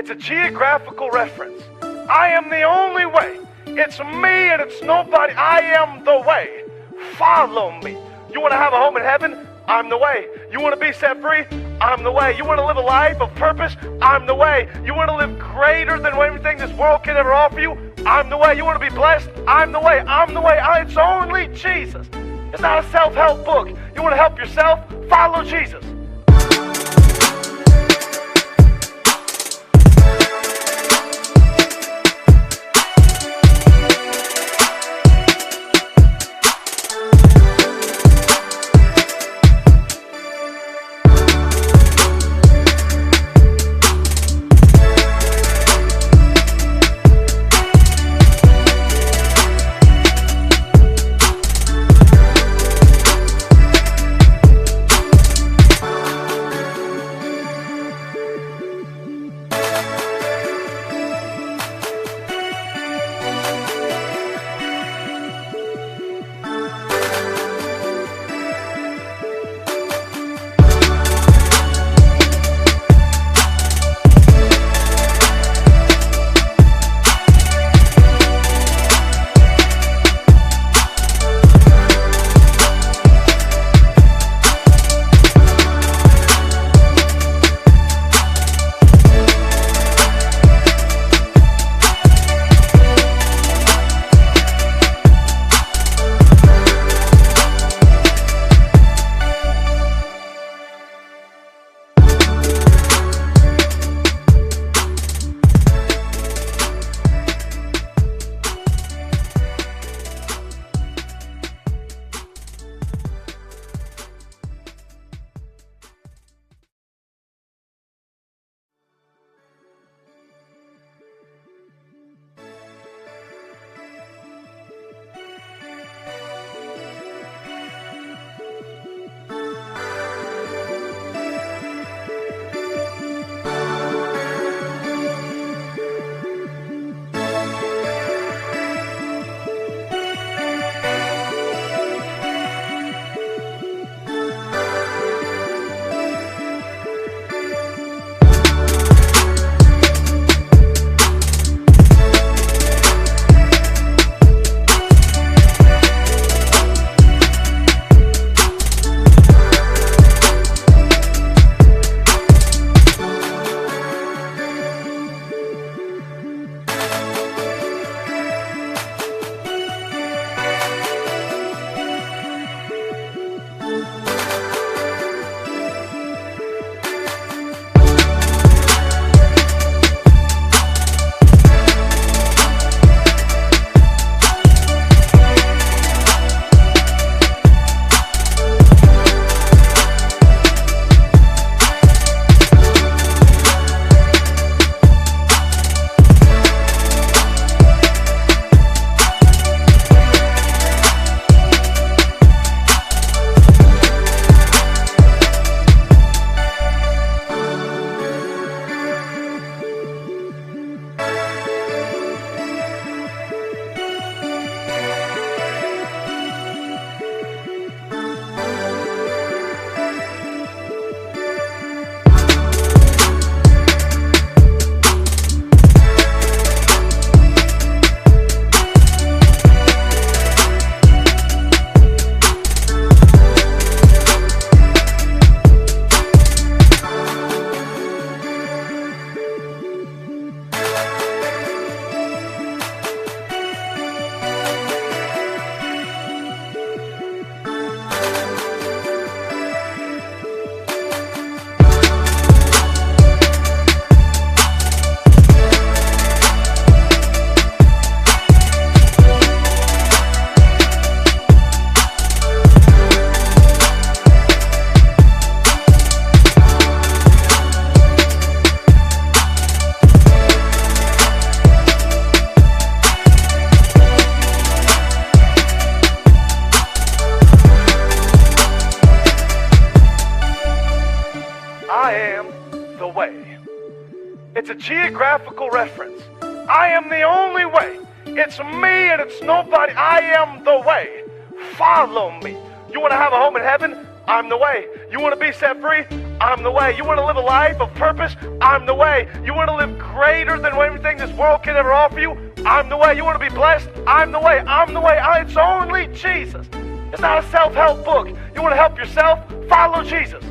It's a geographical reference. I am the only way. It's me and it's nobody. I am the way. Follow me. You want to have a home in heaven? I'm the way. You want to be set free? I'm the way. You want to live a life of purpose? I'm the way. You want to live greater than everything this world can ever offer you? I'm the way. You want to be blessed? I'm the way. I'm the way. It's only Jesus. It's not a self-help book. You want to help yourself? Follow Jesus. It's a geographical reference. I am the only way. It's me and it's nobody. I am the way. Follow me. You want to have a home in heaven? I'm the way. You want to be set free? I'm the way. You want to live a life of purpose? I'm the way. You want to live greater than everything this world can ever offer you? I'm the way. You want to be blessed? I'm the way. I'm the way. It's only Jesus. It's not a self-help book. You want to help yourself? Follow Jesus.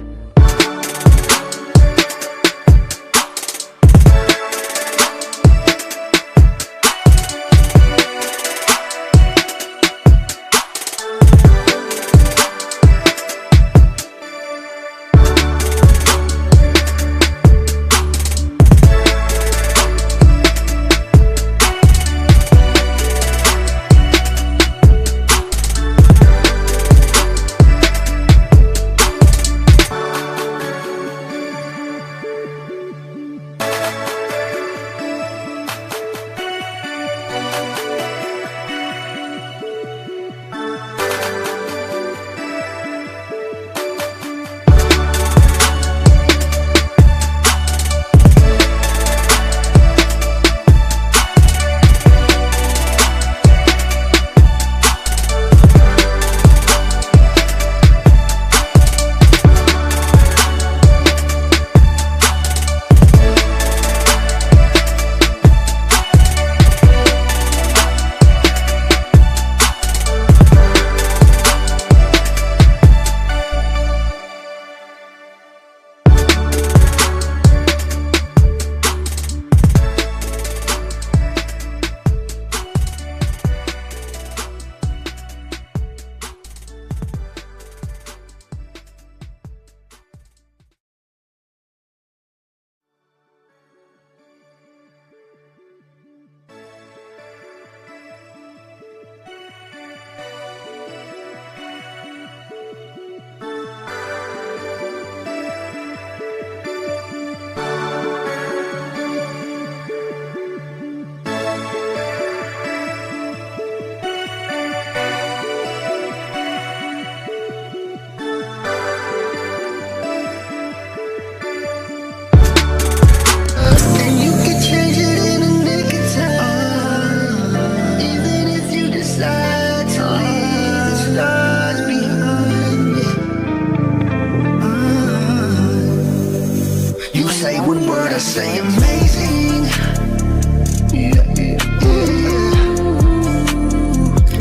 Say amazing.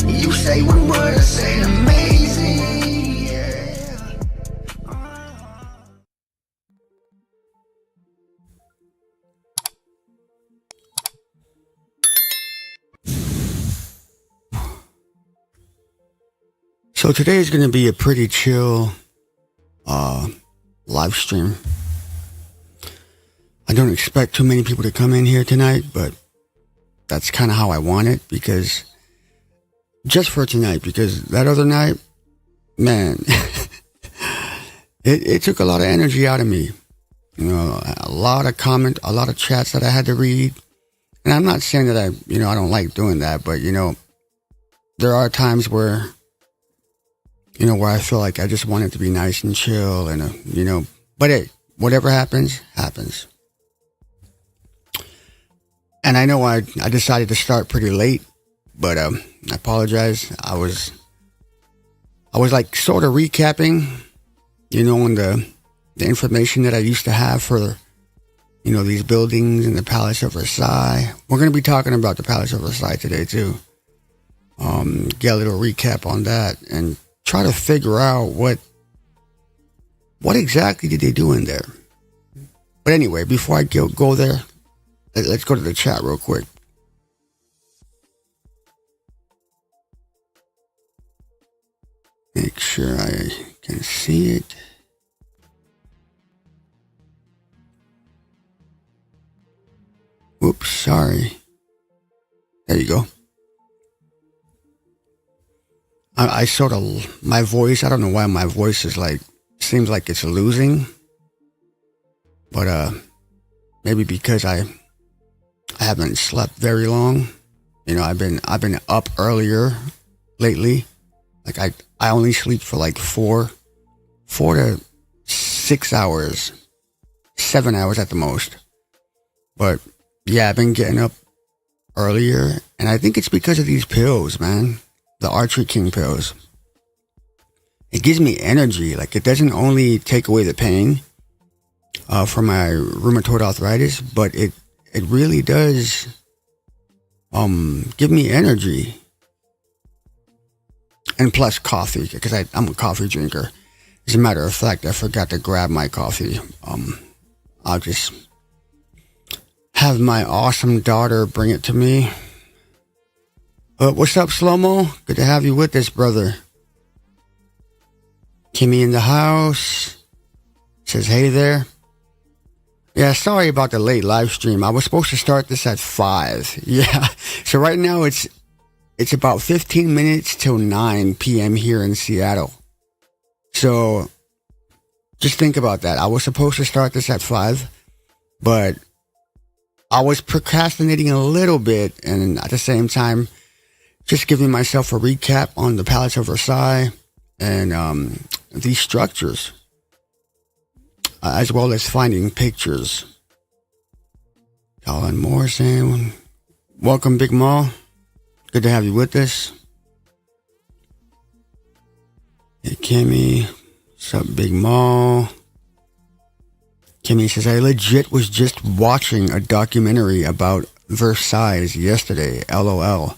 You say one word, I say amazing. So today is going to be a pretty chill live stream. I don't expect too many people to come in here tonight, but that's kind of how I want it, because just for tonight, because that other night, man, it took a lot of energy out of me. You know, a lot of a lot of chats that I had to read. And I'm not saying that I don't like doing that, but there are times where, where I feel like I just want it to be nice and chill and, but hey, whatever happens, happens. And I know I decided to start pretty late, but I apologize. I was like sort of recapping, on the information that I used to have for, these buildings in the Palace of Versailles. We're going to be talking about the Palace of Versailles today too. Get a little recap on that and try to figure out what exactly did they do in there. But anyway, before I go there, let's go to the chat real quick. Make sure I can see it. Oops, sorry. There you go. I sort of, my voice, I don't know why my voice is seems like it's losing. But maybe because I haven't slept very long. I've been up earlier lately. I only sleep for 4 to 6 hours, 7 hours at the most. But yeah, I've been getting up earlier, and I think it's because of these pills, man. The Archery King pills. It gives me energy. It doesn't only take away the pain, for my rheumatoid arthritis, but it really does give me energy. And plus coffee, because I'm a coffee drinker. As a matter of fact, I forgot to grab my coffee. I'll just have my awesome daughter bring it to me. What's up, Slow-Mo? Good to have you with us, brother. Kimmy in the house. Says, hey there. Yeah, sorry about the late live stream. I was supposed to start this at 5. Yeah. So right now it's about 15 minutes till 9 p.m. here in Seattle. So just think about that. I was supposed to start this at 5, but I was procrastinating a little bit, and at the same time, just giving myself a recap on the Palace of Versailles and these structures, as well as finding pictures. Colin Morrison, welcome, Big Mall. Good to have you with us. Hey, Kimmy. What's up, Big Mall? Kimmy says, I legit was just watching a documentary about Versailles yesterday. LOL.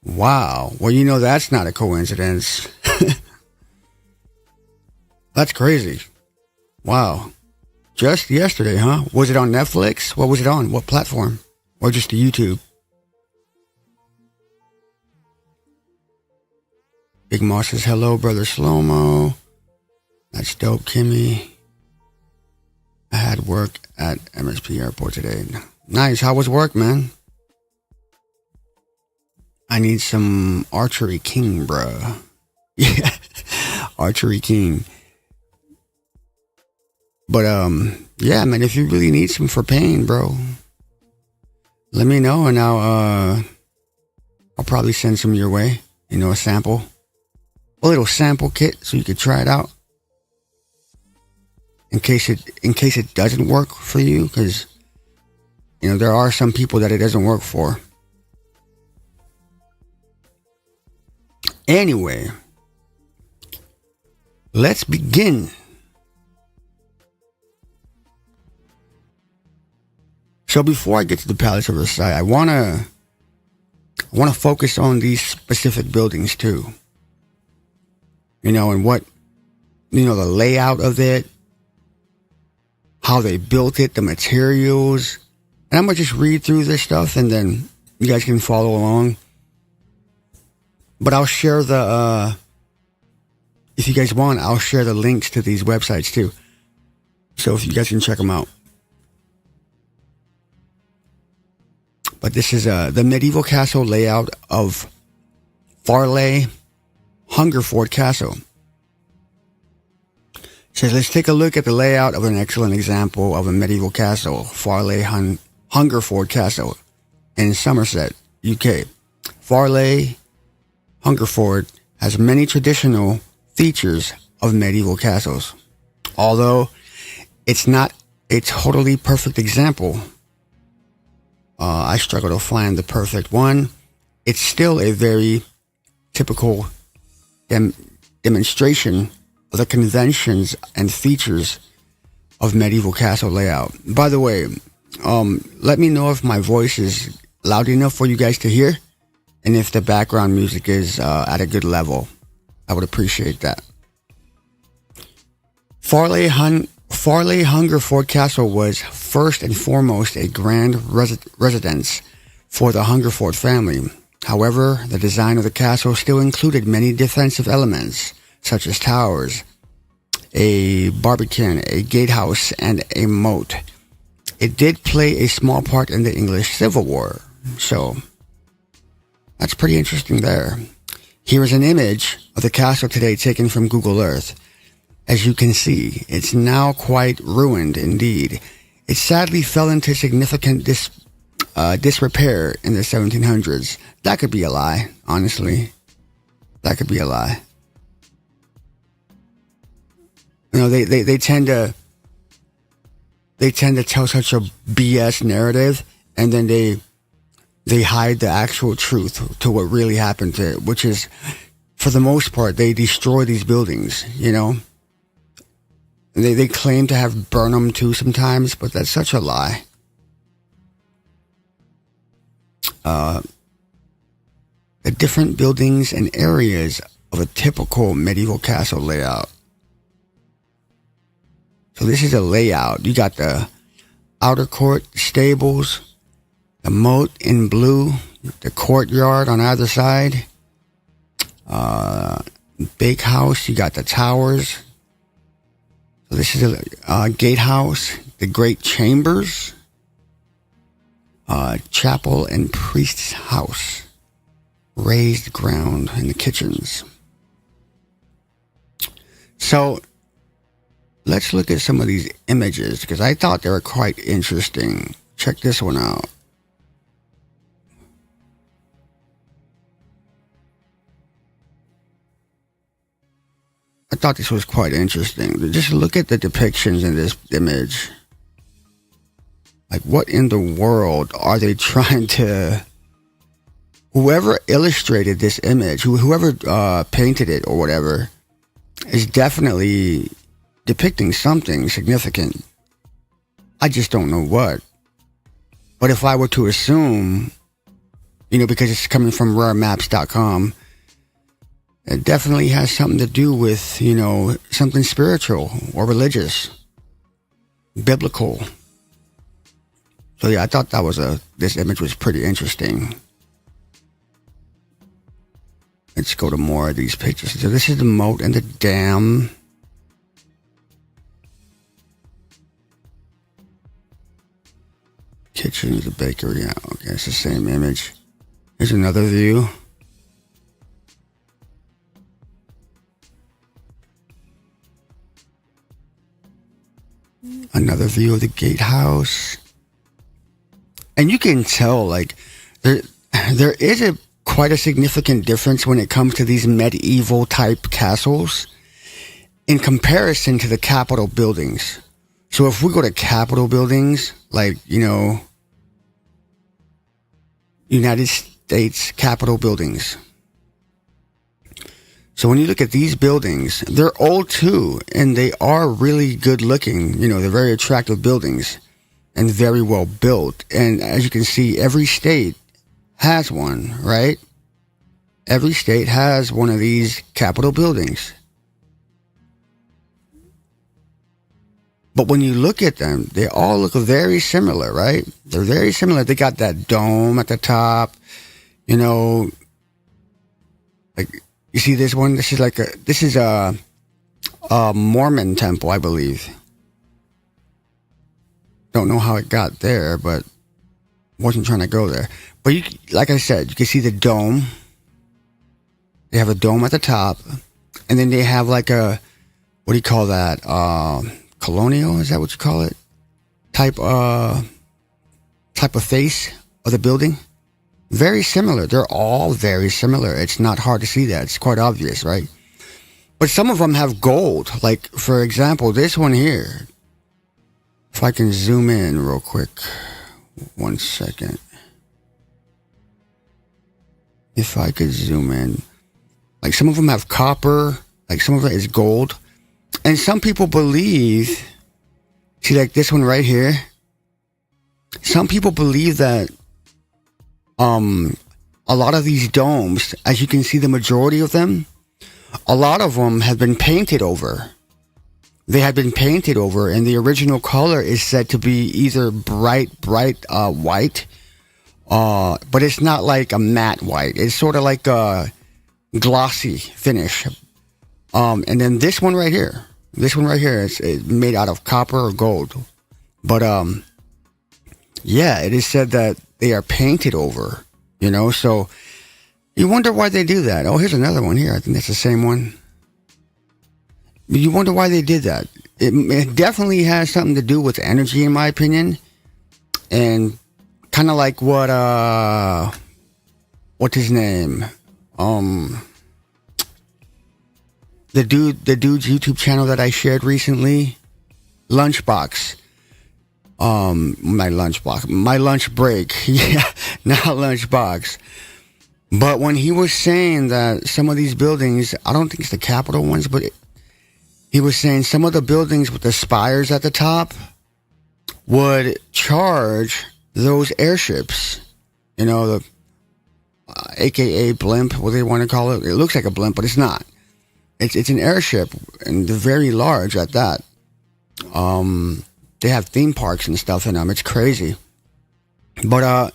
Wow. Well, you know that's not a coincidence. That's crazy. Wow. Just yesterday, huh? Was it on Netflix? What was it on? What platform? Or just YouTube? Big Moss says, hello, brother Slow-Mo. That's dope, Kimmy. I had work at MSP Airport today. Nice. How was work, man? I need some Archery King, bruh. Yeah. Archery King. But, yeah, man, if you really need some for pain, bro, let me know and I'll probably send some your way. You know, a sample. A little sample kit so you could try it out. In case it doesn't work for you, because, you know, there are some people that it doesn't work for. Anyway, let's begin. So before I get to the Palace of Versailles, I wanna focus on these specific buildings too. You know, and what, you know, the layout of it, how they built it, the materials. And I'm gonna just read through this stuff and then you guys can follow along. But I'll share if you guys want, I'll share the links to these websites too. So if you guys can check them out. But this is the medieval castle layout of Farleigh Hungerford Castle. It says, let's take a look at the layout of an excellent example of a medieval castle, Farleigh Hungerford Castle in Somerset, UK. Farleigh Hungerford has many traditional features of medieval castles. Although it's not a totally perfect example, I struggle to find the perfect one. It's still a very typical demonstration of the conventions and features of medieval castle layout. By the way, let me know if my voice is loud enough for you guys to hear, and if the background music is at a good level. I would appreciate that. Farleigh Hungerford Castle was first and foremost a grand residence for the Hungerford family. However, the design of the castle still included many defensive elements, such as towers, a barbican, a gatehouse, and a moat. It did play a small part in the English Civil War, so that's pretty interesting there. Here is an image of the castle today taken from Google Earth. As you can see, it's now quite ruined indeed. It sadly fell into significant disrepair in the 1700s. That could be a lie, honestly. That could be a lie. You know, they tend to tell such a BS narrative, and then they hide the actual truth to what really happened to it, which is, for the most part, they destroy these buildings, you know? They claim to have Burnham too sometimes, but that's such a lie. The different buildings and areas of a typical medieval castle layout. So this is a layout. You got the outer court, stables, the moat in blue, the courtyard on either side, big house. You got the towers. So this is a gatehouse, the great chambers, chapel and priest's house, raised ground, and the kitchens. So let's look at some of these images because I thought they were quite interesting. Check this one out. I thought this was quite interesting. Just look at the depictions in this image. Like, what in the world are they trying to... Whoever illustrated this image, whoever painted it or whatever, is definitely depicting something significant. I just don't know what. But if I were to assume, because it's coming from raremaps.com, it definitely has something to do with, something spiritual or religious, biblical. So yeah, I thought this image was pretty interesting. Let's go to more of these pictures. So this is the moat and the dam. Kitchen is the bakery. Yeah, okay, it's the same image. Here's another view. Another view of the gatehouse. And you can tell, like, there is quite a significant difference when it comes to these medieval type castles in comparison to the Capitol buildings. So if we go to Capitol buildings, like, United States Capitol buildings. So when you look at these buildings, they're old too, and they are really good looking. They're very attractive buildings and very well built. And as you can see, every state has one, right? Every state has one of these Capitol buildings. But when you look at them, they all look very similar, right? They're very similar. They got that dome at the top, like, you see this one? This is a Mormon temple, I believe. Don't know how it got there, but wasn't trying to go there. But like I said, you can see the dome. They have a dome at the top, and then they have like a, what do you call that? Colonial, is that what you call it? Type of face of the building. Very similar. They're all very similar. It's not hard to see that. It's quite obvious, right? But some of them have gold. Like, for example, this one here. If I can zoom in real quick. 1 second. If I could zoom in. Like, some of them have copper. Like, some of it is gold. And some people believe, see, like this one right here. Some people believe that a lot of these domes, as you can see, the majority of them, a lot of them have been painted over. They have been painted over, and the original color is said to be either bright white, but it's not like a matte white. It's sort of like a glossy finish. And then this one right here is made out of copper or gold. But yeah, it is said that they are painted over, so you wonder why they do that. Oh, here's another one here. I think that's the same one. You wonder why they did that. It definitely has something to do with energy, in my opinion. And kind of like what's his name? The dude's YouTube channel that I shared recently, Lunchbox. My lunch break. Yeah, not Lunchbox. But when he was saying that some of these buildings, I don't think it's the Capitol ones, but he was saying some of the buildings with the spires at the top would charge those airships, the AKA blimp, what they want to call it. It looks like a blimp, but it's not. It's an airship, and they're very large at that. They have theme parks and stuff in them. It's crazy. But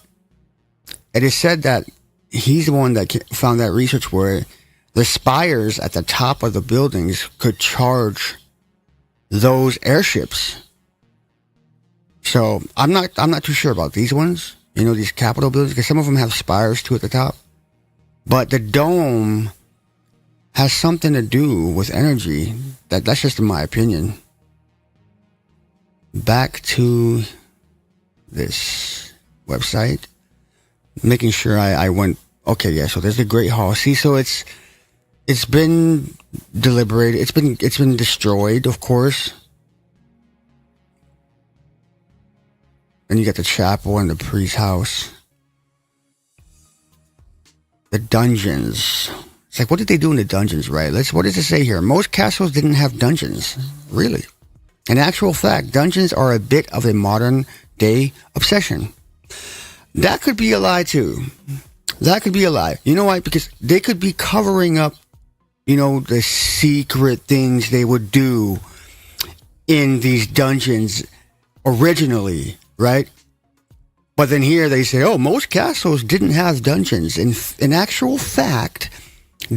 it is said that he's the one that found that research where the spires at the top of the buildings could charge those airships. So I'm not too sure about these ones, these Capitol buildings, because some of them have spires too at the top. But the dome has something to do with energy. That's just in my opinion. Back to this website, making sure I went. Okay, yeah. So there's the Great Hall. See, so it's been deliberated. It's been destroyed, of course. And you got the chapel and the priest's house. The dungeons. It's like, what did they do in the dungeons, right? What does it say here? Most castles didn't have dungeons. Really? In actual fact, dungeons are a bit of a modern day obsession. That could be a lie too. That could be a lie. You know why? Because they could be covering up, the secret things they would do in these dungeons originally, right? But then here they say, oh, most castles didn't have dungeons. In actual fact,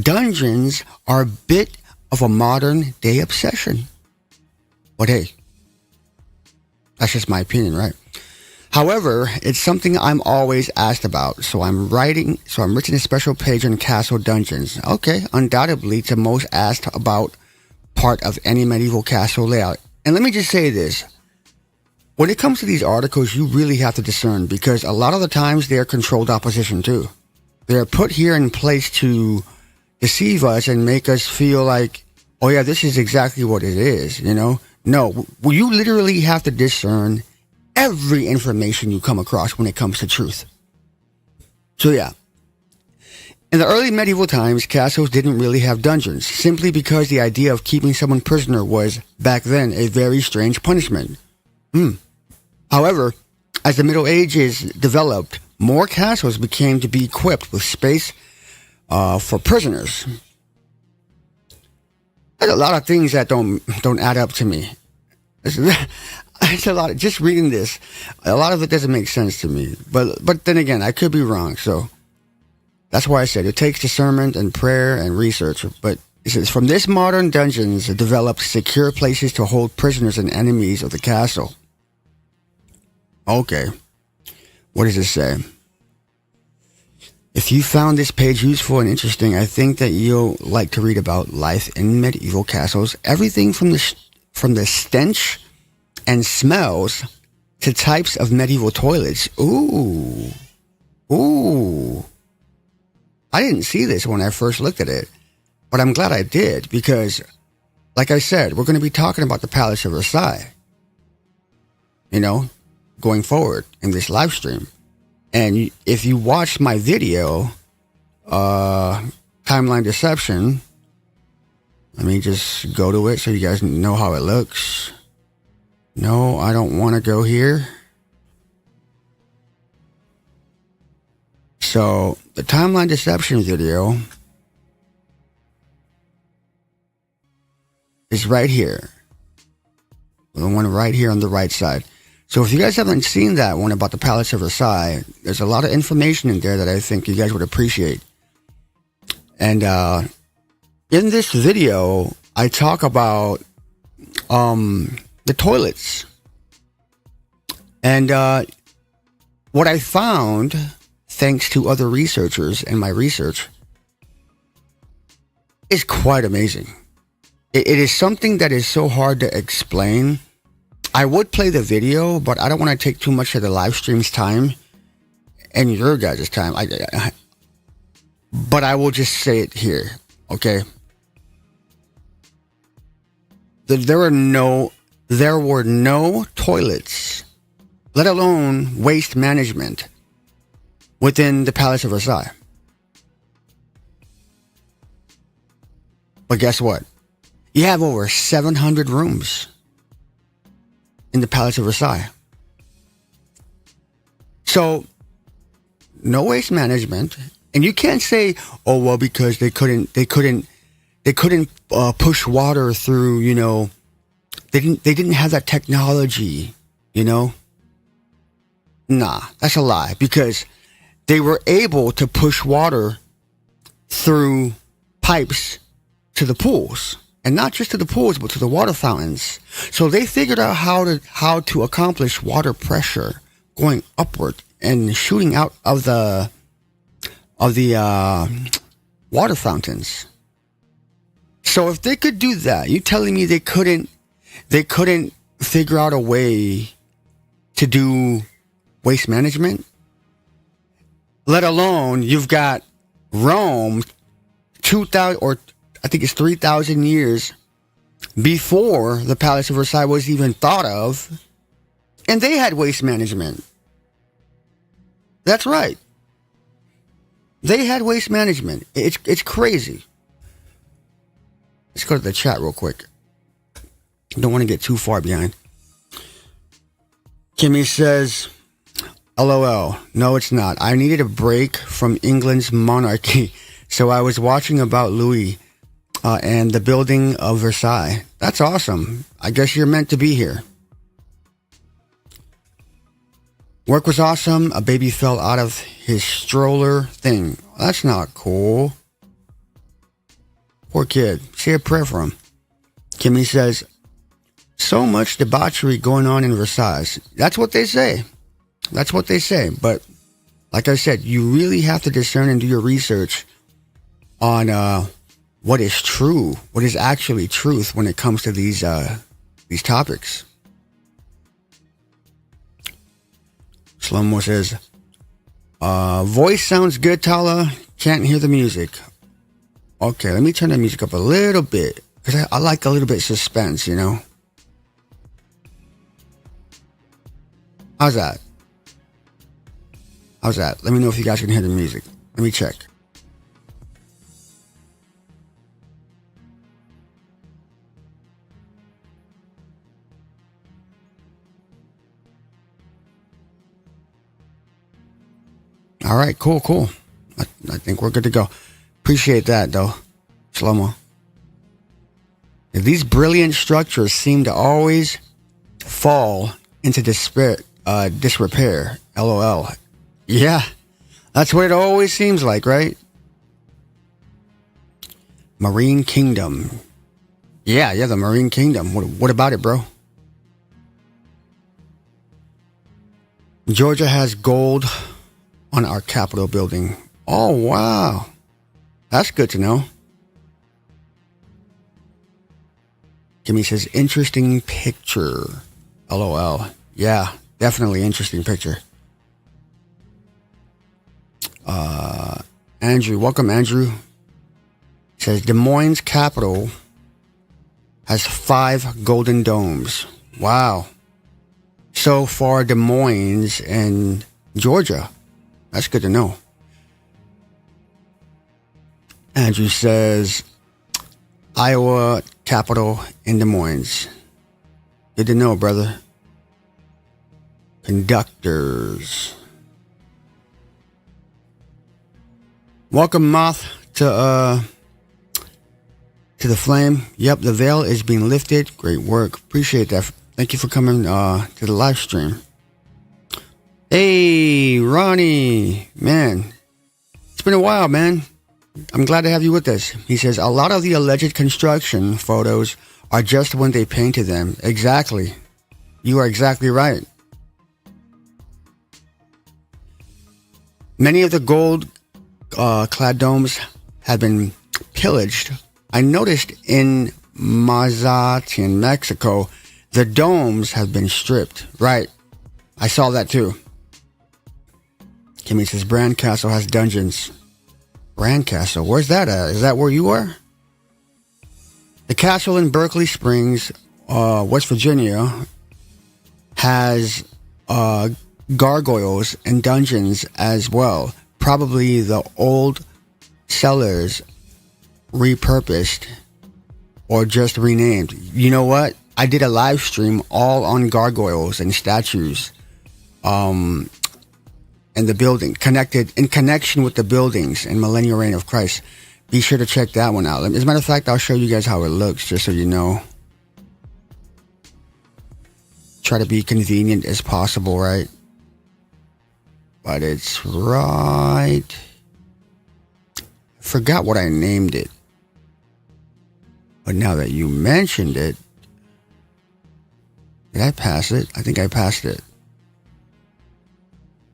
dungeons are a bit of a modern day obsession. But hey, that's just my opinion, right? However, it's something I'm always asked about. So I'm writing a special page on castle dungeons. Okay, undoubtedly it's the most asked about part of any medieval castle layout. And let me just say this. When it comes to these articles, you really have to discern, because a lot of the times they're controlled opposition too. They're put here in place to deceive us and make us feel like, oh yeah, this is exactly what it is, No, you literally have to discern every information you come across when it comes to truth. So yeah. In the early medieval times, castles didn't really have dungeons, simply because the idea of keeping someone prisoner was, back then, a very strange punishment. However, as the Middle Ages developed, more castles became to be equipped with space for prisoners. There's a lot of things that don't add up to me. It's a lot. Just reading this, a lot of it doesn't make sense to me. But then again, I could be wrong. So that's why I said it takes discernment and prayer and research. But it says, from this modern dungeons developed secure places to hold prisoners and enemies of the castle. Okay. What does it say? If you found this page useful and interesting, I think that you'll like to read about life in medieval castles. Everything from the stench and smells to types of medieval toilets. Ooh. I didn't see this when I first looked at it, but I'm glad I did, because, like I said, we're going to be talking about the Palace of Versailles, going forward in this live stream. And if you watched my video, Timeline Deception, let me just go to it so you guys know how it looks. No, I don't want to go here. So, the Timeline Deception video is right here. The one right here on the right side. So if you guys haven't seen that one about the Palace of Versailles, there's a lot of information in there that I think you guys would appreciate. And in this video, I talk about the toilets. And what I found, thanks to other researchers and my research, is quite amazing. It is something that is so hard to explain. I would play the video, but I don't want to take too much of the live stream's time and your guys' time. But I will just say it here, okay? There were no toilets, let alone waste management, within the Palace of Versailles. But guess what? You have over 700 rooms in the Palace of Versailles. So, no waste management, and you can't say, "Oh well," because they couldn't push water through. They didn't have that technology. Nah, that's a lie, because they were able to push water through pipes to the pools, and not just to the pools, but to the water fountains. So they figured out how to accomplish water pressure going upward and shooting out of the water fountains. So if they could do that, you telling me they couldn't figure out a way to do waste management? Let alone you've got Rome 2,000, or I think it's 3,000 years before the Palace of Versailles was even thought of, and they had waste management. That's right. They had waste management. It's crazy. Let's go to the chat real quick. Don't want to get too far behind. Kimmy says, LOL. No, it's not. I needed a break from England's monarchy, so I was watching about Louis and the building of Versailles. That's awesome. I guess you're meant to be here. Work was awesome. A baby fell out of his stroller thing. That's not cool. Poor kid. Say a prayer for him. Kimmy says, so much debauchery going on in Versailles. That's what they say. That's what they say. But like I said, you really have to discern and do your research on what is true, what is actually truth when it comes to these topics. Shlomo says, voice sounds good, Tala. Can't hear the music. Okay, let me turn the music up a little bit, because I like a little bit of suspense, How's that? Let me know if you guys can hear the music. Let me check. All right, cool. I think we're good to go. Appreciate that, though, Shlomo. These brilliant structures seem to always fall into disrepair. LOL. Yeah, that's what it always seems like, right? Marine Kingdom. Yeah, the Marine Kingdom. What about it, bro? Georgia has gold on our Capitol building. Oh, wow. That's good to know. Kimmy says, interesting picture. LOL. Yeah, definitely interesting picture. Andrew, welcome, Andrew. Says, Des Moines Capitol has 5 golden domes. Wow. So far, Des Moines and Georgia. That's good to know. Andrew says, Iowa Capitol in Des Moines. Good to know, brother. Conductors. Welcome, Moth, to the flame. Yep, the veil is being lifted. Great work. Appreciate that. Thank you for coming to the live stream. Hey, Ronnie. Man, it's been a while, man. I'm glad to have you with us. He says, a lot of the alleged construction photos are just when they painted them. Exactly. You are exactly right. Many of the gold clad domes have been pillaged. I noticed in Mazatlan, Mexico, the domes have been stripped. Right. I saw that too. Kimmy says, Brand Castle has dungeons. Brand Castle, where's that at? Is that where you are? The castle in Berkeley Springs, West Virginia, has gargoyles and dungeons as well. Probably the old cellars repurposed or just renamed. You know what? I did a live stream all on gargoyles and statues, and the building in connection with the buildings in Millennial Reign of Christ. Be sure to check that one out. As a matter of fact, I'll show you guys how it looks, just so you know. Try to be convenient as possible, right? But it's right. Forgot what I named it. But now that you mentioned it, did I pass it? I think I passed it.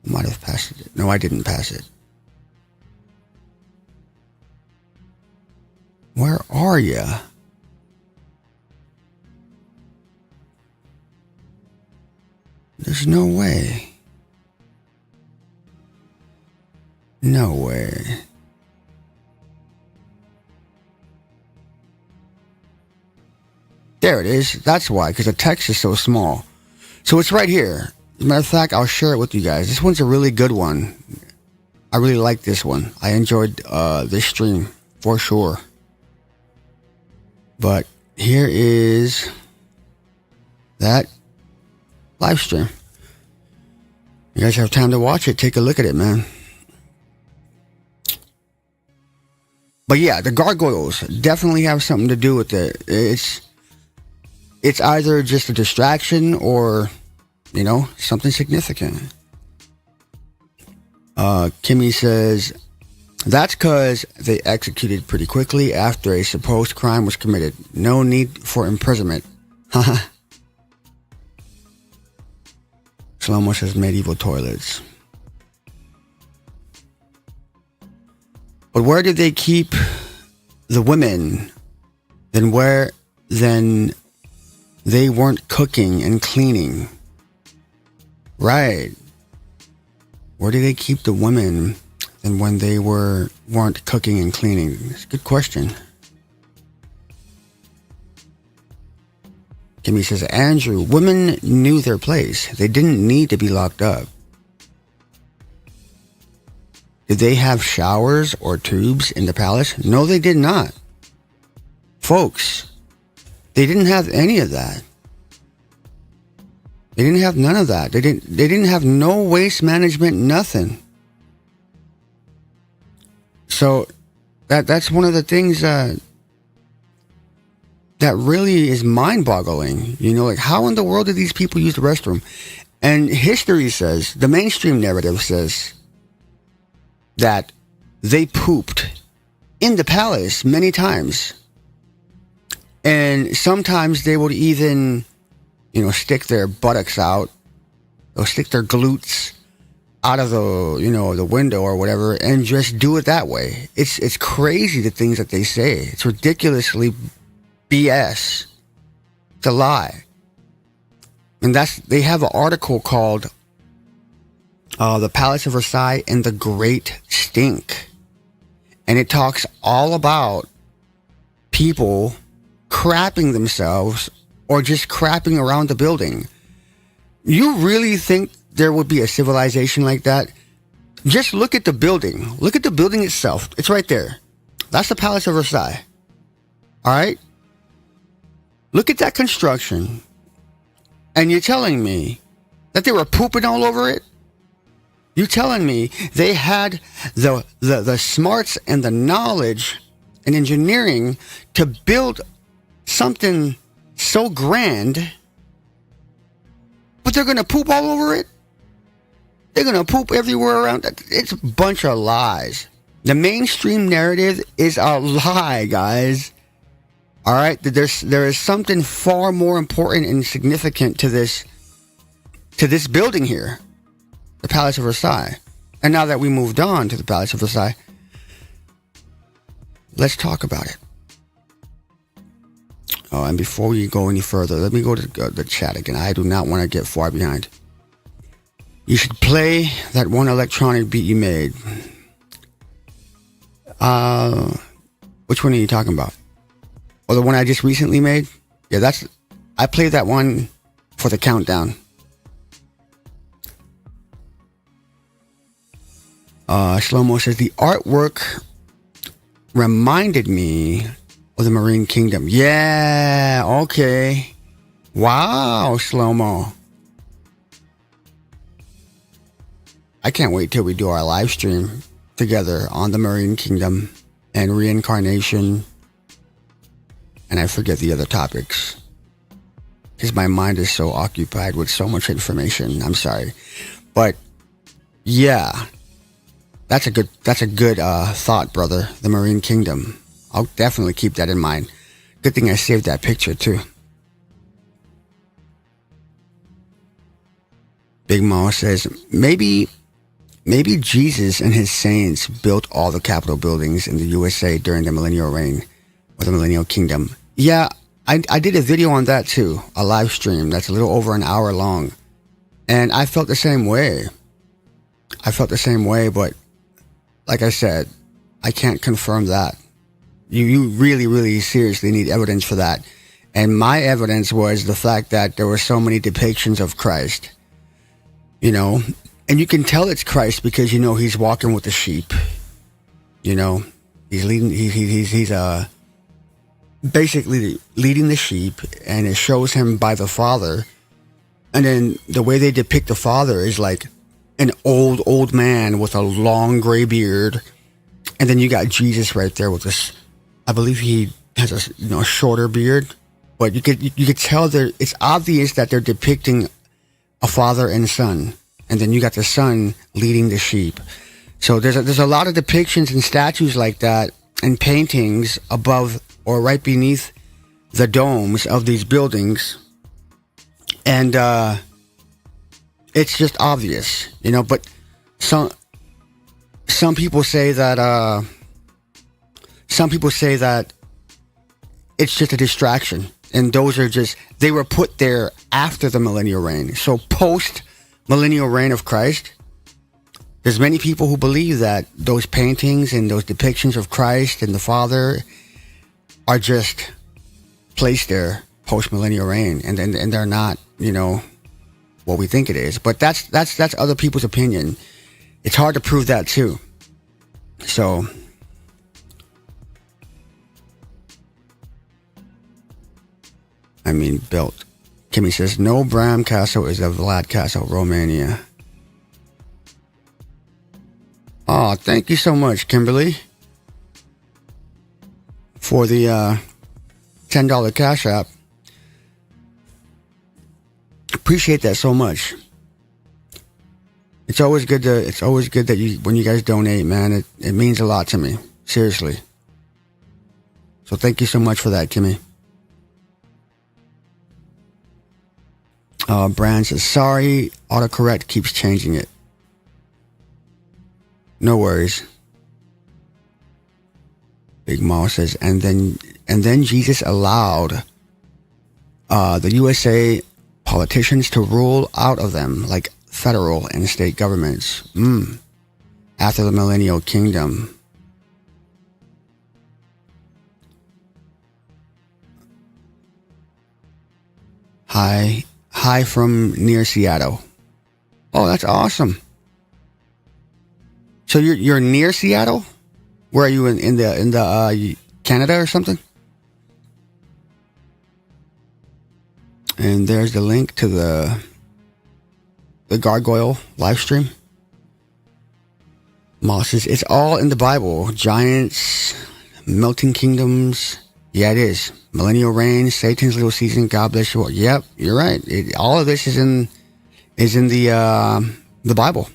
Might have passed it. No, I didn't pass it. Where are you? There's no way. No way. There it is. That's why, because the text is so small. So it's right here. As a matter of fact, I'll share it with you guys. This one's a really good one. I really like this one. I enjoyed this stream for sure. But here is that live stream. You guys have time to watch it. Take a look at it, man. But yeah, the gargoyles definitely have something to do with it. It's either just a distraction or, you know, something significant. Kimmy says, that's because they executed pretty quickly after a supposed crime was committed. No need for imprisonment. Haha. Shlomo says medieval toilets. But where did they keep the women? Then they weren't cooking and cleaning. Right. Where did they keep the women than when they weren't cooking and cleaning? It's a good question. Kimmy says, Andrew, women knew their place. They didn't need to be locked up. Did they have showers or tubes in the palace? No, they did not. Folks, they didn't have any of that. They didn't have none of that. They didn't have no waste management, nothing. So that's one of the things that really is mind-boggling. You know, like, how in the world did these people use the restroom? And history says, the mainstream narrative says that they pooped in the palace many times. And sometimes they would even, you know, stick their buttocks out, or stick their glutes out of the, you know, the window or whatever, and just do it that way. It's crazy, the things that they say. It's ridiculously BS. It's a lie. And they have an article called The Palace of Versailles and the Great Stink. And it talks all about people crapping themselves or just crapping around the building. You really think there would be a civilization like that? Just look at the building. Look at the building itself. It's right there. That's the Palace of Versailles. All right? Look at that construction. And you're telling me that they were pooping all over it? You're telling me they had the smarts and the knowledge and engineering to build something so grand, but they're going to poop all over it? They're going to poop everywhere around it? It's a bunch of lies. The mainstream narrative is a lie, guys. All right? There is something far more important and significant to this building here, the Palace of Versailles. And now that we moved on to the Palace of Versailles, let's talk about it. Oh, and before we go any further, let me go to the chat again. I do not want to get far behind. You should play that one electronic beat you made. Which one are you talking about? Or the one I just recently made? Yeah, I played that one for the countdown. Shlomo says, the artwork reminded me Or the Marine Kingdom. Yeah, okay. Wow, Slow-Mo. I can't wait till we do our live stream together on the Marine Kingdom and reincarnation. And I forget the other topics. Because my mind is so occupied with so much information. I'm sorry. But, yeah. That's a good thought, brother. The Marine Kingdom. I'll definitely keep that in mind. Good thing I saved that picture, too. Big Mama says, maybe Jesus and his saints built all the Capitol buildings in the USA during the Millennial reign, or the Millennial Kingdom. Yeah, I did a video on that, too. A live stream that's a little over an hour long. And I felt the same way. But, like I said, I can't confirm that. You really, really seriously need evidence for that. And my evidence was the fact that there were so many depictions of Christ. You know, and you can tell it's Christ because, you know, he's walking with the sheep. You know, he's leading, he's basically leading the sheep, and it shows him by the Father. And then the way they depict the Father is like an old man with a long gray beard. And then you got Jesus right there with this, I believe he has a shorter beard, but you could tell it's obvious that they're depicting a father and son, and then you got the son leading the sheep. So there's a lot of depictions and statues like that and paintings above or right beneath the domes of these buildings, and it's just obvious, you know. But some people say that it's just a distraction, and those are they were put there after the millennial reign. So post millennial reign of Christ, there's many people who believe that those paintings and those depictions of Christ and the Father are just placed there post millennial reign, and they're not, you know, what we think it is. But that's other people's opinion. It's hard to prove that too. So I mean, built. Kimmy says, no, Bram Castle is a Vlad Castle, Romania. Oh, thank you so much, Kimberly, for the $10 Cash App. Appreciate that so much. It's always good that when you guys donate, man, it means a lot to me. Seriously. So thank you so much for that, Kimmy. Brand says, sorry, autocorrect keeps changing it. No worries. Big Mom says, and then Jesus allowed the USA politicians to rule out of them, like federal and state governments. After the Millennial Kingdom. Hi from near Seattle. Oh, that's awesome. So you're near Seattle? Where are you in the Canada or something? And there's the link to the Gargoyle live stream. Moss says, it's all in the Bible. Giants, melting kingdoms. Yeah, it is. Millennial reign, Satan's little season, God bless you all. Yep, you're right. All of this is in the Bible.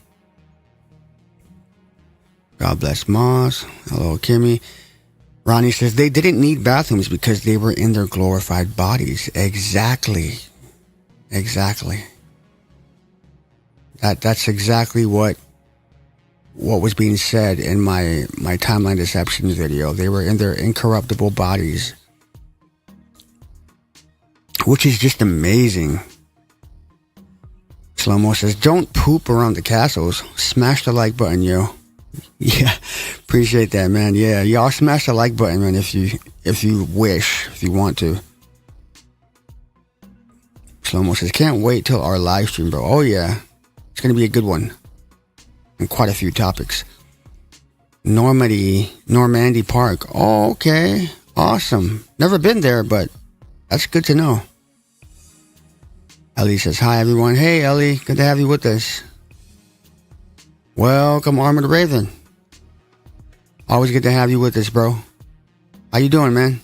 God bless Moss. Hello, Kimmy. Ronnie says, they didn't need bathrooms because they were in their glorified bodies. Exactly. That's exactly what was being said in my timeline deception video. They were in their incorruptible bodies, which is just amazing. Slow-Mo says, don't poop around the castles. Smash the like button, yo. Yeah, appreciate that, man. Yeah, y'all smash the like button, man, if you wish, if you want to. Slow-Mo says, can't wait till our live stream, bro. Oh, yeah. It's going to be a good one. And quite a few topics. Normandy Park. Oh, okay. Awesome. Never been there, but that's good to know. Ellie says, hi, everyone. Hey, Ellie. Good to have you with us. Welcome, Armored Raven. Always good to have you with us, bro. How you doing, man?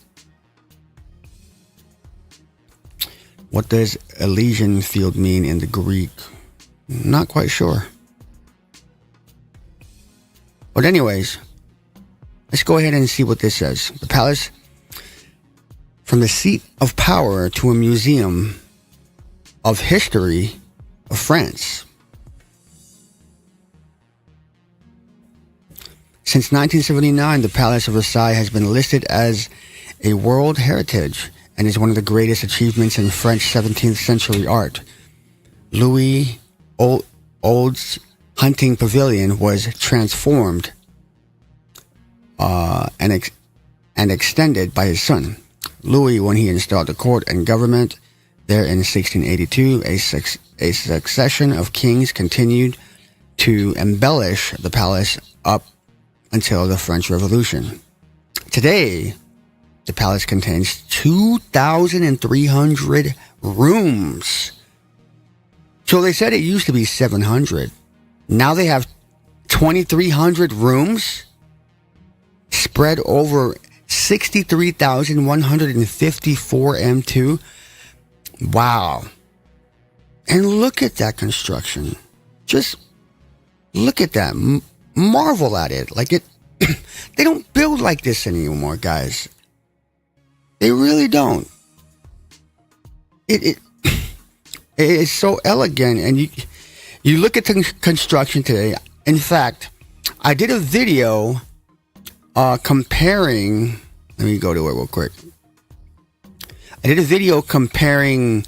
What does Elysian field mean in the Greek? Not quite sure. But anyways, let's go ahead and see what this says. The palace, from the seat of power to a museum of history of France. Since 1979, the Palace of Versailles has been listed as a World Heritage and is one of the greatest achievements in French 17th century art. Louis Old's hunting pavilion was transformed and extended by his son. Louis, when he installed the court and government there in 1682, a succession of kings continued to embellish the palace up until the French Revolution. Today, the palace contains 2,300 rooms. So they said it used to be 700. Now they have 2,300 rooms spread over 63,154 m2. Wow. And look at that construction. Just look at that. Marvel at it. Like it, they don't build like this anymore, guys. They really don't. It is so elegant, and you look at the construction today. In fact, I did a video comparing. Let me go to it real quick. I did a video comparing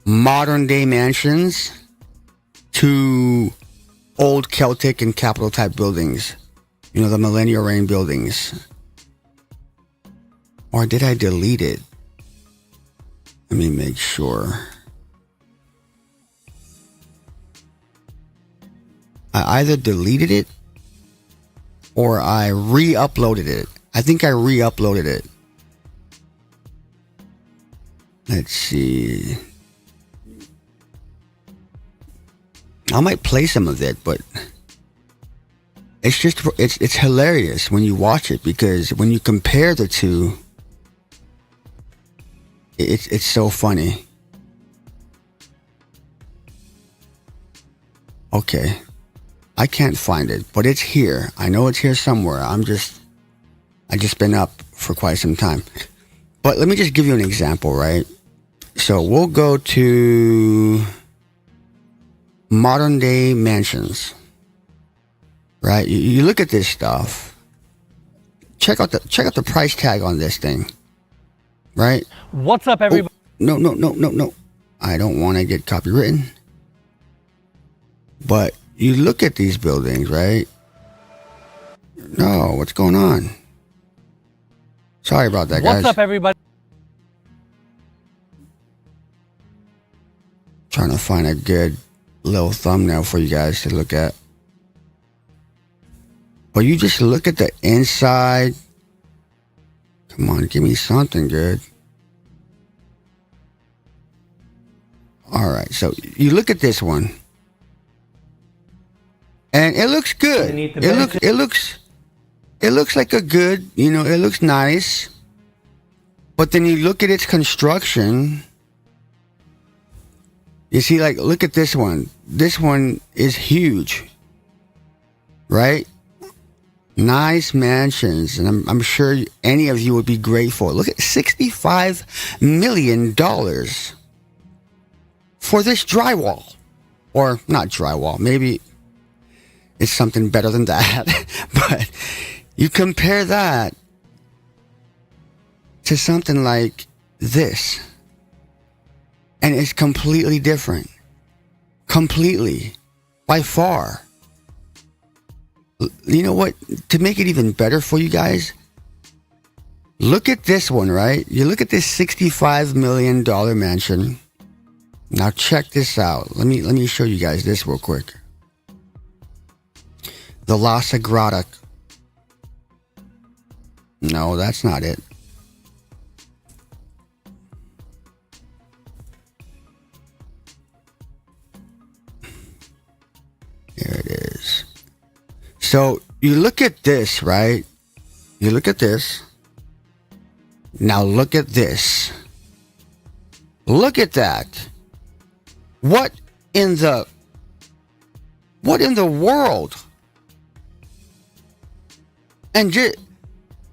modern day mansions to old Celtic and Capitol type buildings. You know, the Millennial reign buildings. Or did I delete it? Let me make sure. I either deleted it or I re-uploaded it. I think I re-uploaded it. Let's see. I might play some of it, but it's just, it's hilarious when you watch it, because when you compare the two, it's so funny. Okay. I can't find it, but it's here. I know it's here somewhere. I just been up for quite some time. But let me just give you an example, right? So we'll go to modern day mansions, right? You look at this stuff. Check out the price tag on this thing, right? What's up, everybody? Oh, no. I don't want to get copywritten. But you look at these buildings, right? No, what's going on? Sorry about that, guys. What's up, everybody? Trying to find a good little thumbnail for you guys to look at. But you just look at the inside. Come on, give me something good. All right, so you look at this one, and it looks good. It looks like a good, it looks nice. But then you look at its construction. You see, like, look at this one. This one is huge, right? Nice mansions, and I'm sure any of you would be grateful. Look at $65 million for this drywall. Or not drywall, maybe it's something better than that. But you compare that to something like this, and it's completely different. Completely. By far. You know what? To make it even better for you guys, look at this one, right? You look at this $65 million mansion. Now check this out. Let me show you guys this real quick. The La Sagrada. No, that's not it. So you look at this, right? You look at this. Now look at this. Look at that. What in the world? And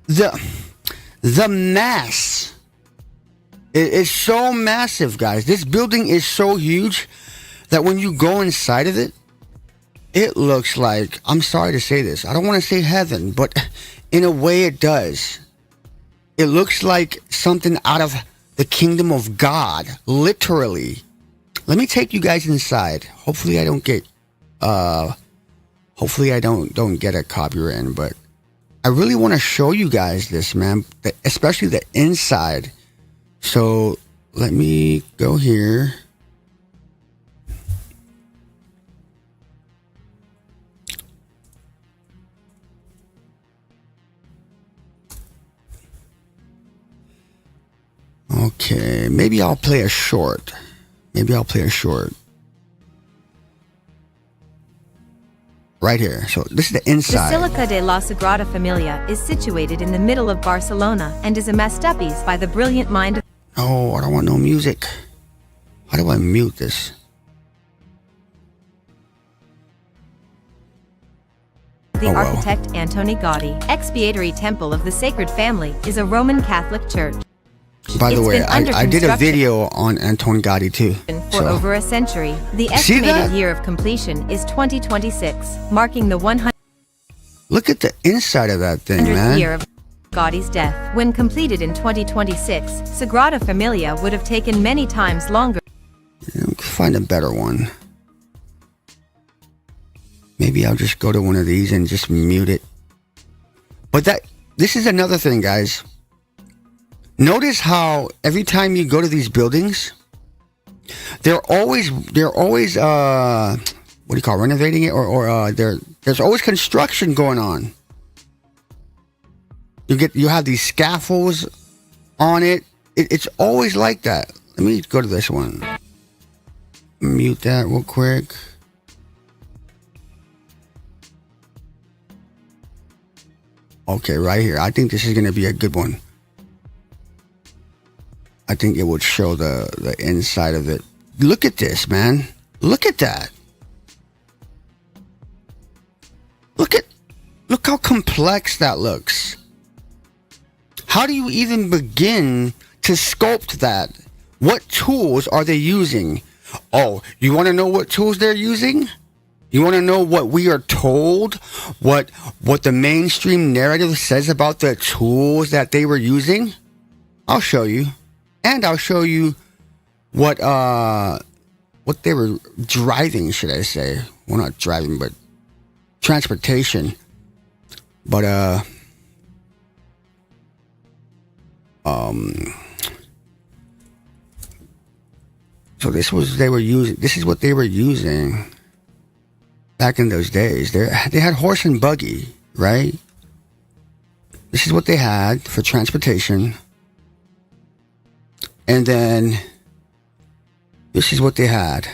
the mass is so massive, guys. This building is so huge that when you go inside of it, it looks like, I'm sorry to say this, I don't want to say heaven, but in a way it does. It looks like something out of the kingdom of God, literally. Let me take you guys inside. Hopefully I don't get a copyright, but I really want to show you guys this, man, especially the inside. So let me go here. Okay, maybe I'll play a short. Right here. So this is the inside. Basilica de la Sagrada Familia is situated in the middle of Barcelona and is a masterpiece by the brilliant mind of... Oh, I don't want no music. How do I mute this? The architect Antoni Gaudí. Expiatory Temple of the Sacred Family is a Roman Catholic church. By the way, I did a video on Antoni Gaudí too. For over a century, the estimated year of completion is 2026, marking the 100th Look at the inside of that thing, man. year of Gaudí's death. When completed in 2026, Sagrada Familia would have taken many times longer. Find a better one. Maybe I'll just go to one of these and just mute it. But this is another thing, guys. Notice how every time you go to these buildings, they're always what do you call it, renovating it, or there's always construction going on. You have these scaffolds on it. It's always like that. Let me go to this one. Mute that real quick. Okay, right here. I think this is going to be a good one. I think it would show the inside of it. Look at this, man. Look at that. Look how complex that looks. How do you even begin to sculpt that? What tools are they using? Oh, you want to know what tools they're using? You want to know what we are told? What the mainstream narrative says about the tools that they were using? I'll show you. And I'll show you what they were driving, should I say. Well, not driving, but transportation. But so this is what they were using back in those days. They had horse and buggy, right? This is what they had for transportation. And then this is what they had.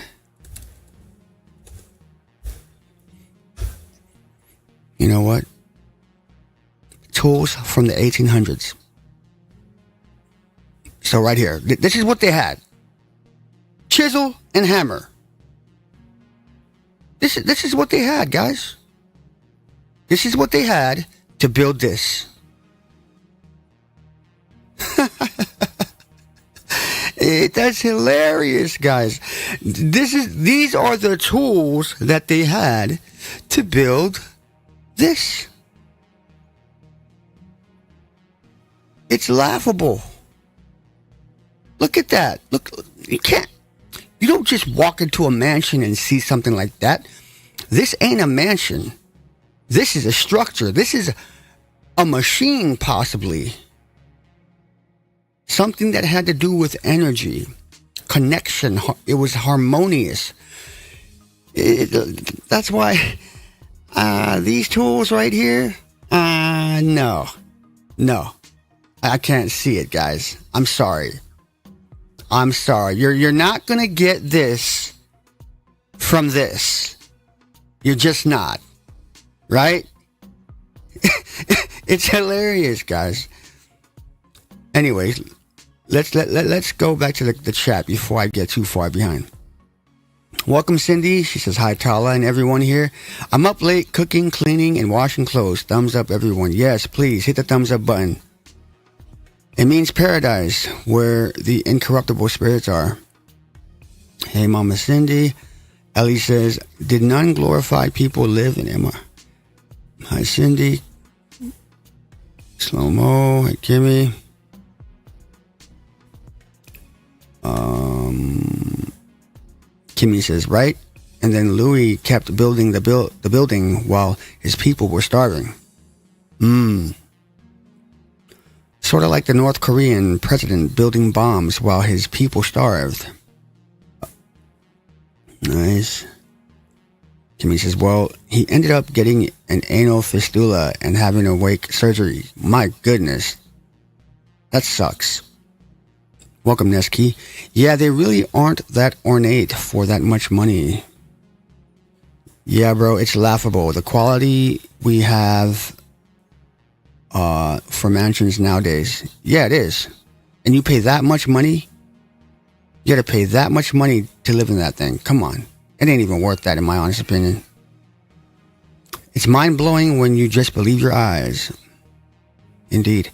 You know what? Tools from the 1800s. So right here, this is what they had. Chisel and hammer. This is what they had, guys. This is what they had to build this. That's hilarious, guys. These are the tools that they had to build this. It's laughable. Look at that. Look, you don't just walk into a mansion and see something like that. This ain't a mansion. This is a structure. This is a machine, possibly. Something that had to do with energy, connection. It was harmonious. That's why these tools right here, no. I can't see it, guys. I'm sorry. You're not going to get this from this. You're just not. Right? It's hilarious, guys. Anyways, let's go back to the chat before I get too far behind. Welcome, Cindy. She says, hi, Tala, and everyone here. I'm up late cooking, cleaning, and washing clothes. Thumbs up, everyone. Yes, please hit the thumbs up button. It means paradise, where the incorruptible spirits are. Hey, Mama Cindy. Ellie says, did non-glorified people live in Emma? Hi, Cindy. Slow-mo. Hey, Kimmy. Kimmy says, right? And then Louis kept building the building while his people were starving. Sort of like the North Korean president building bombs while his people starved. Nice. Kimmy says, well, he ended up getting an anal fistula and having a wake surgery. My goodness. That sucks. Welcome, Neski. Yeah, they really aren't that ornate for that much money. Yeah, bro, it's laughable. The quality we have for mansions nowadays. Yeah, it is. And you pay that much money? You gotta pay that much money to live in that thing. Come on. It ain't even worth that, in my honest opinion. It's mind-blowing when you just believe your eyes. Indeed.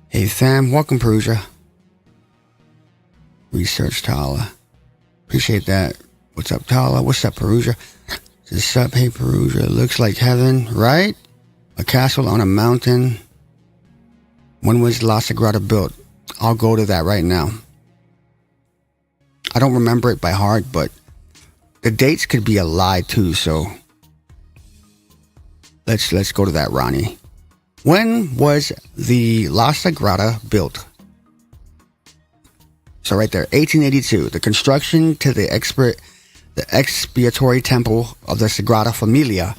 Hey, fam. Welcome, Perusia. Research Tala. Appreciate that. What's up, Tala? What's up, Perusia? What's up, hey, Perusia? Looks like heaven, right? A castle on a mountain. When was La Sagrada built? I'll go to that right now. I don't remember it by heart, but the dates could be a lie too, so let's go to that, Ronnie. When was the La Sagrada built? So right there, 1882. The construction to the expiatory temple of the Sagrada Familia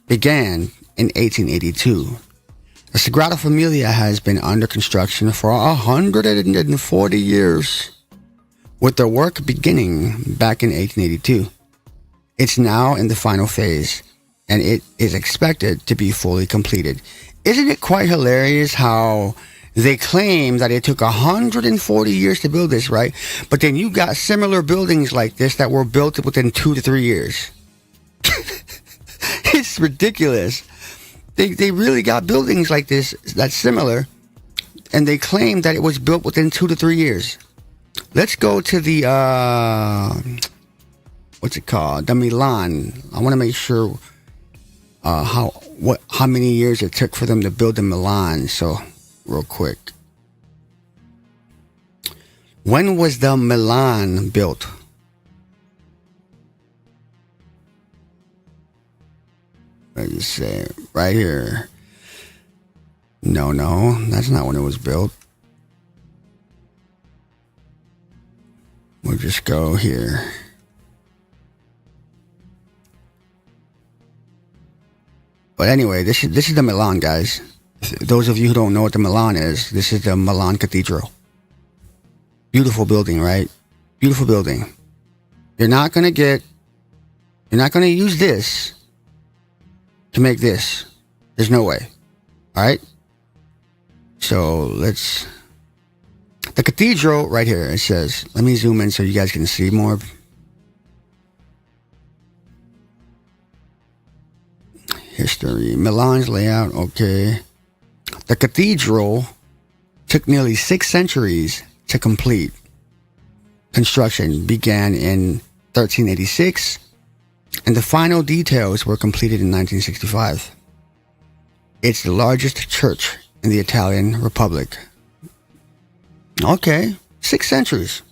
began in 1882. The Sagrada Familia has been under construction for 140 years, with the work beginning back in 1882. It's now in the final phase, and it is expected to be fully completed. Isn't it quite hilarious how they claim that it took 140 years to build this, right? But then you got similar buildings like this that were built within 2 to 3 years. It's ridiculous. They really got buildings like this that's similar, and they claim that it was built within 2 to 3 years. Let's go to the what's it called? The Milan. I want to make sure how many years it took for them to build the Milan. So, real quick, when was the Milan built? Let's just say right here. No, that's not when it was built. We'll just go here. But anyway, this is the Milan, guys. Those of you who don't know what the Milan is, this is the Milan Cathedral. Beautiful building, right? Beautiful building. You're not gonna use this to make this. There's no way. Alright? So the cathedral right here, it says, let me zoom in so you guys can see more. History. Milan's layout, okay. The cathedral took nearly 6 centuries to complete. Construction began in 1386, and the final details were completed in 1965. It's the largest church in the Italian Republic. Okay, 6 centuries.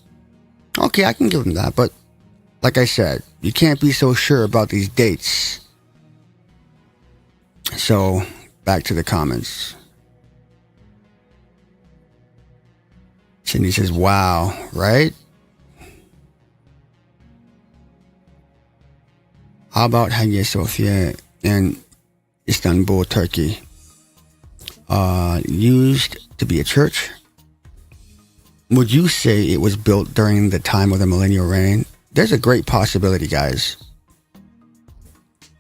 Okay, I can give them that, but like I said, you can't be so sure about these dates. So, back to the comments. Cindy says, wow, right? How about Hagia Sophia in Istanbul, Turkey? Used to be a church. Would you say it was built during the time of the millennial reign? There's a great possibility, guys.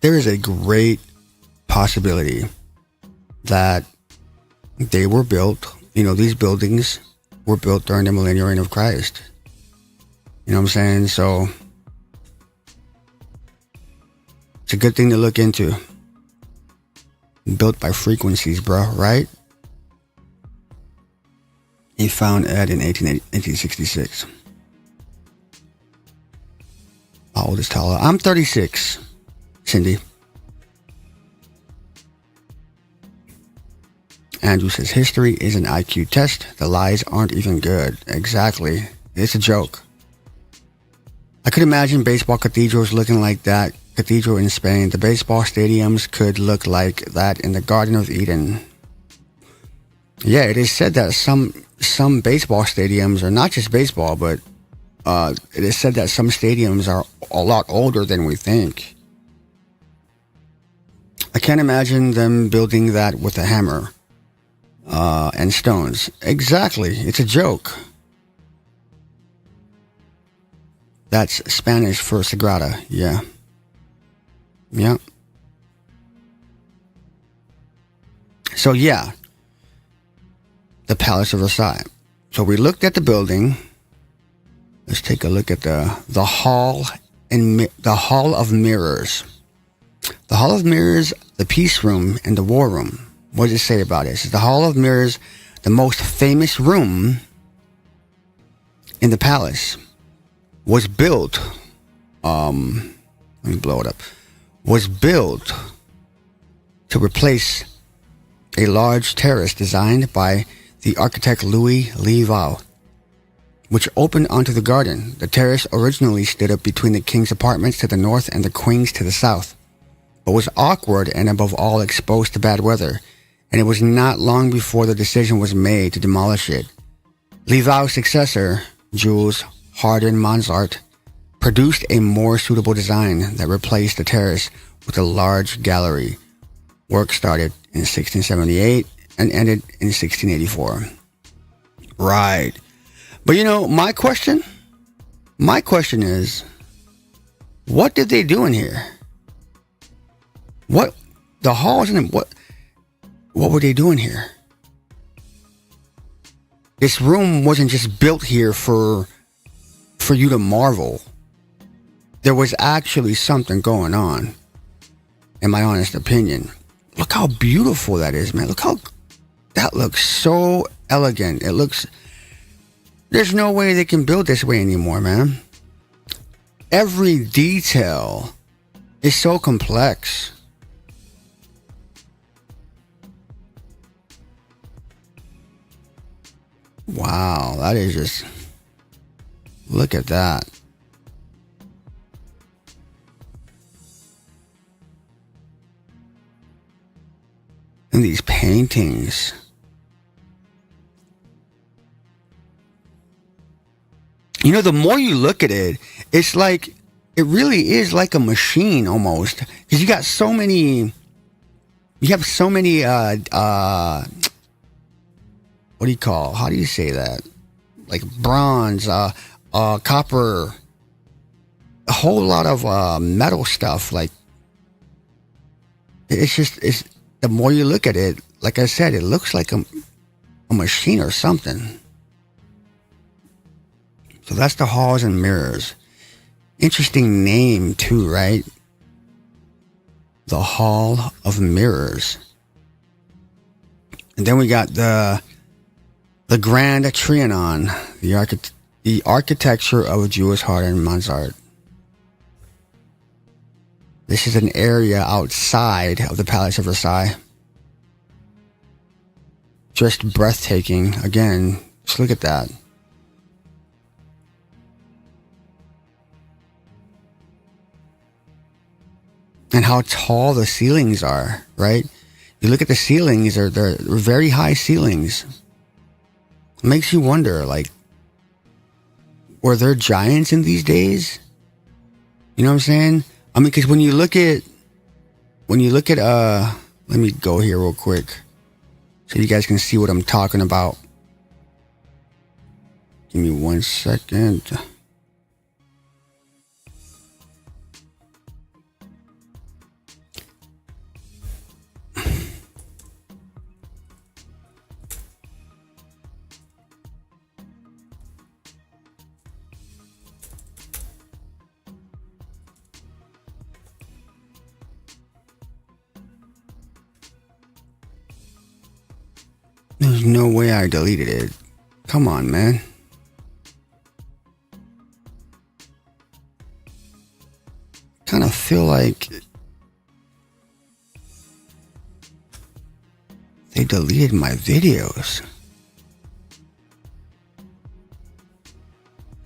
There is a great possibility that they were built, these buildings were built during the millennial reign of Christ. You know what I'm saying? So it's a good thing to look into. Built by frequencies, bro, right? He found Ed in 1866. How old is Tyler? I'm 36, Cindy. Andrew says, history is an IQ test. The lies aren't even good. Exactly. It's a joke. I could imagine baseball cathedrals looking like that cathedral in Spain. The baseball stadiums could look like that in the Garden of Eden. Yeah, it is said that some baseball stadiums are not just baseball, but it is said that some stadiums are a lot older than we think. I can't imagine them building that with a hammer and stones. Exactly. It's a joke. That's Spanish for Sagrada. Yeah. Yeah. So yeah, the Palace of Versailles. So we looked at the building. Let's take a look at the hall and the Hall of Mirrors. The Hall of Mirrors, the Peace Room, and the War Room. What does it say about it? It says the Hall of Mirrors, the most famous room in the palace, was built. Let me blow it up. Was built to replace a large terrace designed by the architect Louis Leval, which opened onto the garden. The terrace originally stood up between the king's apartments to the north and the queen's to the south, but was awkward and above all exposed to bad weather, and it was not long before the decision was made to demolish it. Leval's successor, Jules Hardin Mozart, produced a more suitable design that replaced the terrace with a large gallery. Work started in 1678 and ended in 1684. Right. But my question is, what did they do in here? What the halls and what were they doing here? This room wasn't just built here for you to marvel. There was actually something going on, in my honest opinion. Look how beautiful that is, man. That looks so elegant. There's no way they can build this way anymore, man. Every detail is so complex. Wow, that is just... Look at that. And these paintings. The more you look at it, it's like, it really is like a machine almost. Because you have so many, what do you say that? Like bronze, copper, a whole lot of metal stuff. Like, it's the more you look at it, like I said, it looks like a machine or something. So that's the Halls and Mirrors. Interesting name too, right? The Hall of Mirrors. And then we got the Grand Trianon, the architecture of Jules Hardin Mozart. This is an area outside of the Palace of Versailles. Just breathtaking. Again, just look at that. And how tall the ceilings are, right? You look at the ceilings, they're very high ceilings. It makes you wonder, like, were there giants in these days? You know what I'm saying? I mean, because when you look at, let me go here real quick so you guys can see what I'm talking about. Give me 1 second. no way I deleted it. Come on, man. Kind of feel like they deleted my videos.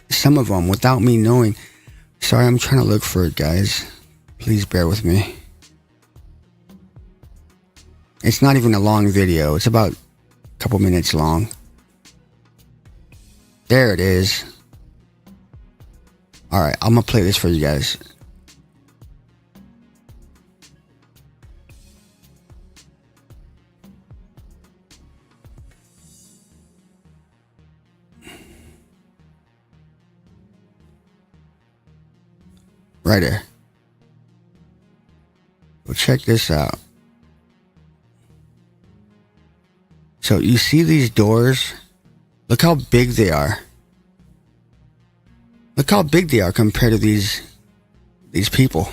Some of them without me knowing. Sorry, I'm trying to look for it, guys. Please bear with me. It's not even a long video. It's about a couple minutes long. There it is. Alright, I'm gonna play this for you guys. Right there. Well, check this out. So you see these doors? Look how big they are. Look how big they are compared to these people.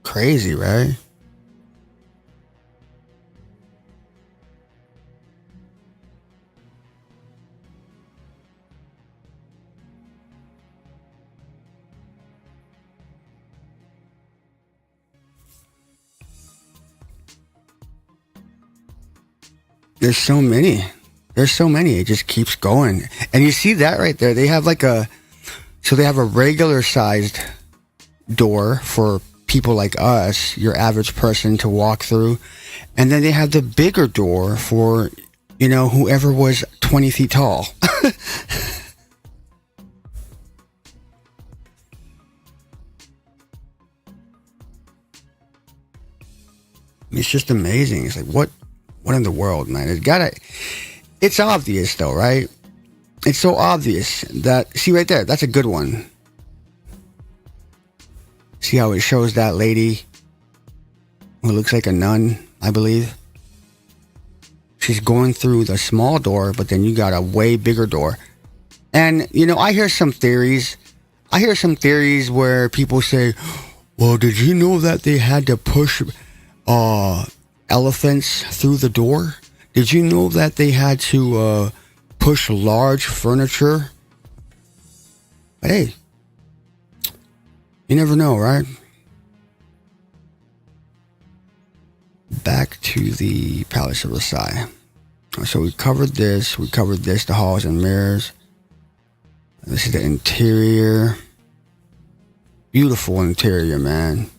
Crazy, right? There's so many. There's so many. It just keeps going. And you see that right there. They have like they have a regular sized door for people like us, your average person, to walk through. And then they have the bigger door for, whoever was 20 feet tall. It's just amazing. It's like, what in the world, man? It's obvious though, right? It's so obvious that, see right there, that's a good one. See how it shows that lady who looks like a nun, I believe? She's going through the small door, but then you got a way bigger door. And, I hear some theories. Where people say, well, did you know that they had to push elephants through the door? Did you know that they had to push large furniture? But hey, you never know, right? Back to the Palace of Versailles. So we covered this, the halls and mirrors. This is the interior. Beautiful interior, man.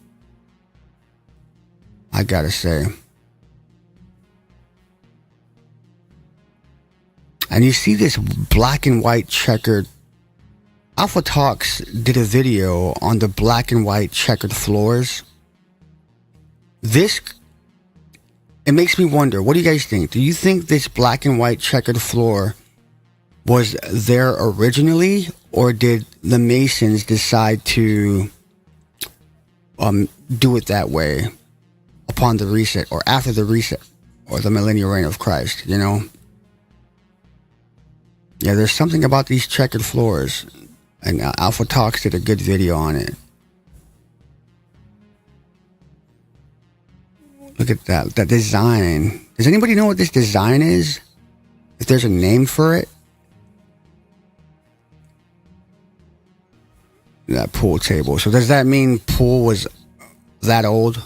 I gotta say. And you see this black and white checkered. Alpha Talks did a video on the black and white checkered floors. It makes me wonder, what do you guys think? Do you think this black and white checkered floor was there originally, or did the Masons decide to do it that way upon the reset, or after the reset, or the millennial reign of Christ, Yeah, there's something about these checkered floors. And Alpha Talks did a good video on it. Look at that design. Does anybody know what this design is? If there's a name for it? That pool table. So does that mean pool was that old?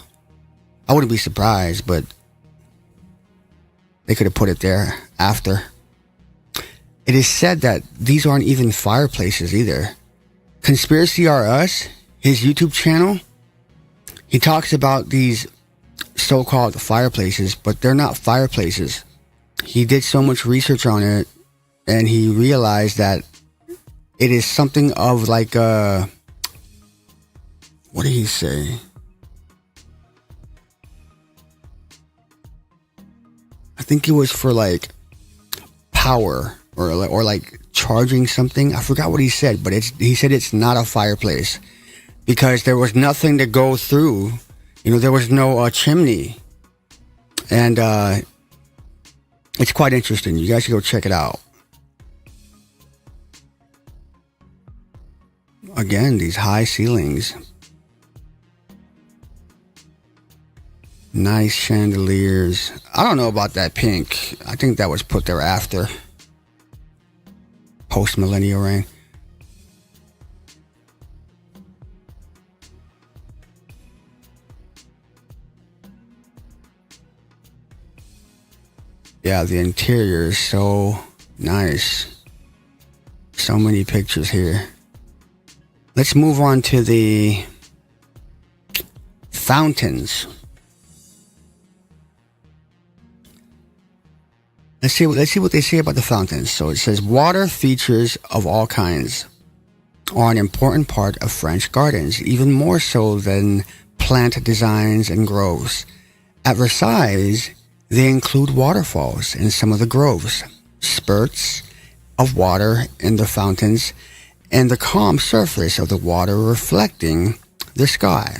I wouldn't be surprised, but they could have put it there after. It is said that these aren't even fireplaces either. Conspiracy R Us, his YouTube channel, he talks about these so-called fireplaces, but they're not fireplaces. He did so much research on it, and he realized that it is something of like a... What did he say? I think it was for like power. or like charging something. I forgot what he said, but he said it's not a fireplace because there was nothing to go through. There was no chimney, and it's quite interesting. You guys should go check it out. Again, these high ceilings. Nice chandeliers. I don't know about that pink. I think that was put there after. Post-millennial reign. Yeah, the interior is so nice. So many pictures here. Let's move on to the fountains. Let's see what they say about the fountains. So it says water features of all kinds are an important part of French gardens, even more so than plant designs and groves. At Versailles, they include waterfalls in some of the groves, spurts of water in the fountains, and the calm surface of the water reflecting the sky,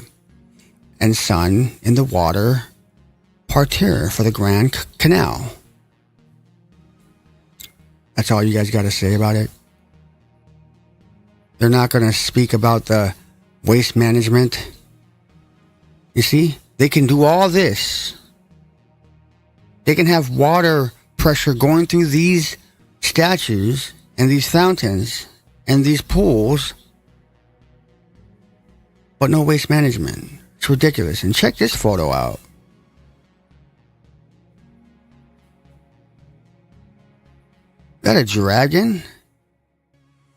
and sun in the water parterre for the Grand Canal. That's all you guys got to say about it? They're not going to speak about the waste management? You see, they can do all this. They can have water pressure going through these statues and these fountains and these pools, but no waste management. It's ridiculous. And check this photo out. Is that a dragon?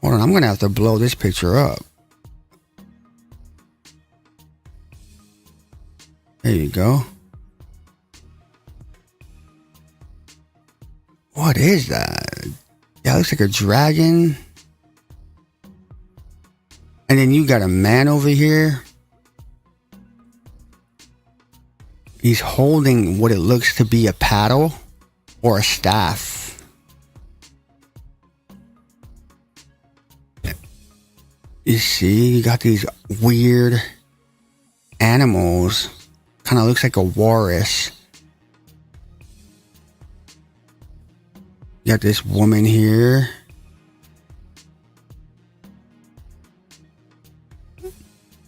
Hold on, I'm going to have to blow this picture up. There you go. What is that? Yeah, it looks like a dragon. And then you got a man over here. He's holding what it looks to be a paddle or a staff. You see, you got these weird animals. Kind of looks like a walrus. You got this woman here.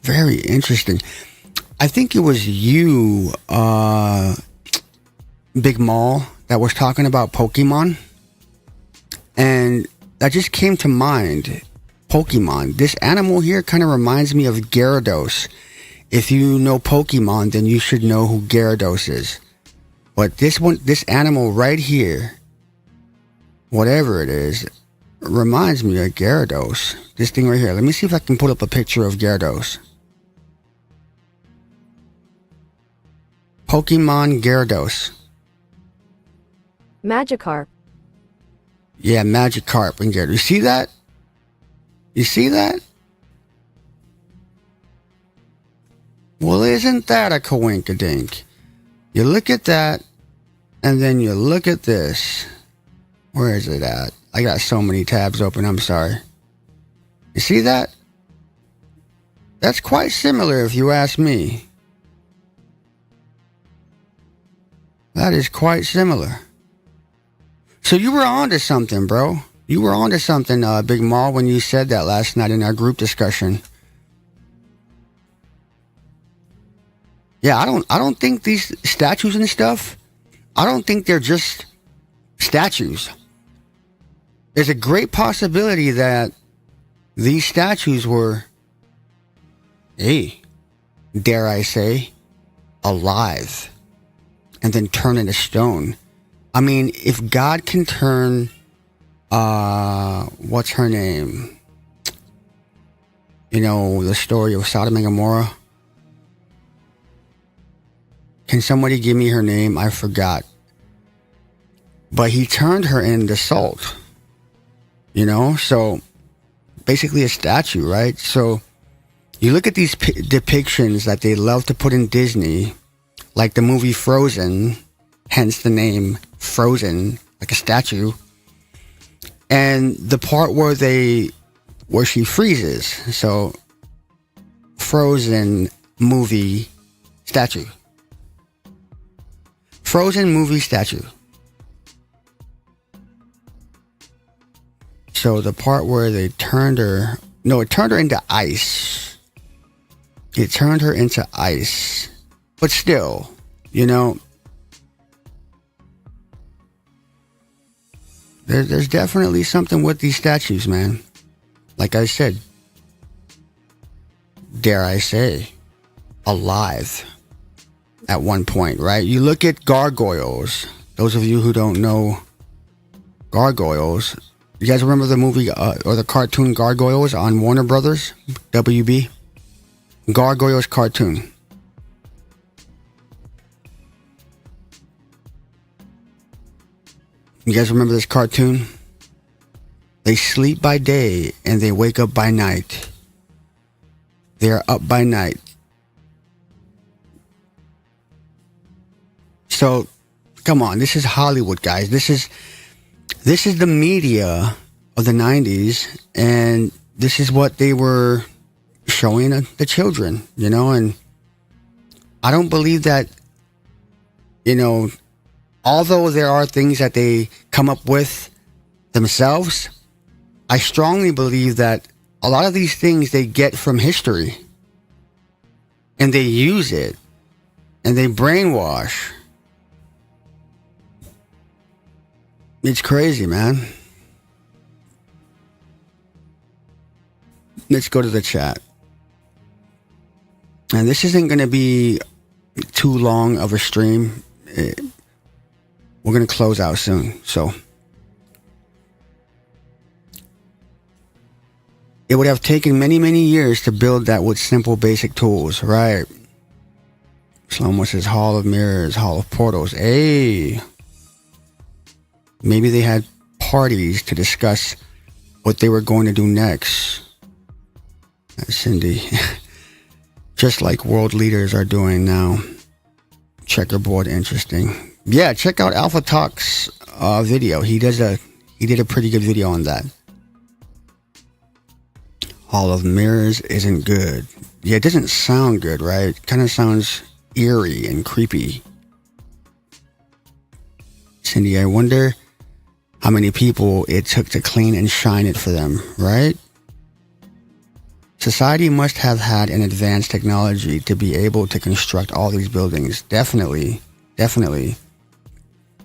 Very interesting. I think it was you, Big Mall, that was talking about Pokemon. And that just came to mind. Pokemon. This animal here kind of reminds me of Gyarados. If you know Pokemon, then you should know who Gyarados is. But this animal right here, whatever it is, reminds me of Gyarados. This thing right here. Let me see if I can put up a picture of Gyarados. Pokemon Gyarados. Magikarp. Yeah, Magikarp and Gyarados. You see that? You see that? Well, isn't that a coinkadink? You look at that, and then you look at this. Where is it at? I got so many tabs open, I'm sorry. You see that? That's quite similar if you ask me. That is quite similar. So you were onto something, bro. You were onto something, Big Mall, when you said that last night in our group discussion. Yeah, I don't think these statues and stuff, I don't think they're just statues. There's a great possibility that these statues were, dare I say, alive and then turn into stone. I mean, if God can turn, what's her name? You know, the story of Sodom and Gomorrah. Can somebody give me her name? I forgot. But he turned her into salt. You know, so basically a statue, right? So you look at these depictions that they love to put in Disney, like the movie Frozen, hence the name Frozen, like a statue. And the part where she freezes. So, Frozen movie statue. Frozen movie statue. So the part where they turned her, no, it turned her into ice. It turned her into ice. But still, there's definitely something with these statues, man. Like I said, dare I say, alive at one point, right? You look at gargoyles. Those of you who don't know gargoyles, you guys remember the movie or the cartoon Gargoyles on Warner Brothers, WB? Gargoyles cartoon. You guys remember this cartoon? They sleep by day and they wake up by night. They are up by night. So, come on, this is Hollywood, guys. This is the media of the 90s, and this is what they were showing the children, and I don't believe that, although there are things that they come up with themselves, I strongly believe that a lot of these things they get from history, and they use it, and they brainwash. It's crazy, man. Let's go to the chat. And this isn't going to be too long of a stream. We're going to close out soon. So, it would have taken many, many years to build that with simple, basic tools, right? Shlomo says Hall of Mirrors, Hall of Portals. Hey! Maybe they had parties to discuss what they were going to do next. Cindy. Just like world leaders are doing now. Checkerboard, interesting. Yeah, check out Alpha Talk's video. He did a pretty good video on that. Hall of Mirrors isn't good. Yeah, it doesn't sound good, right? It kind of sounds eerie and creepy. Cindy, I wonder how many people it took to clean and shine it for them, right? Society must have had an advanced technology to be able to construct all these buildings. Definitely.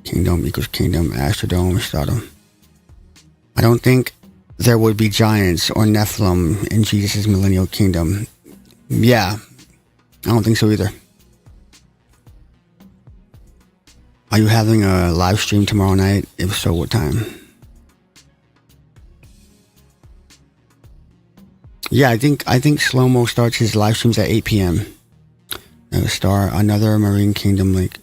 Kingdom equals kingdom, Astrodome, Stardom. I don't think there would be giants or Nephilim in Jesus' millennial kingdom. Yeah, I don't think so either. Are you having a live stream tomorrow night? If so, what time? Yeah, I think Slow-Mo starts his live streams at 8 p.m. Another Marine Kingdom link.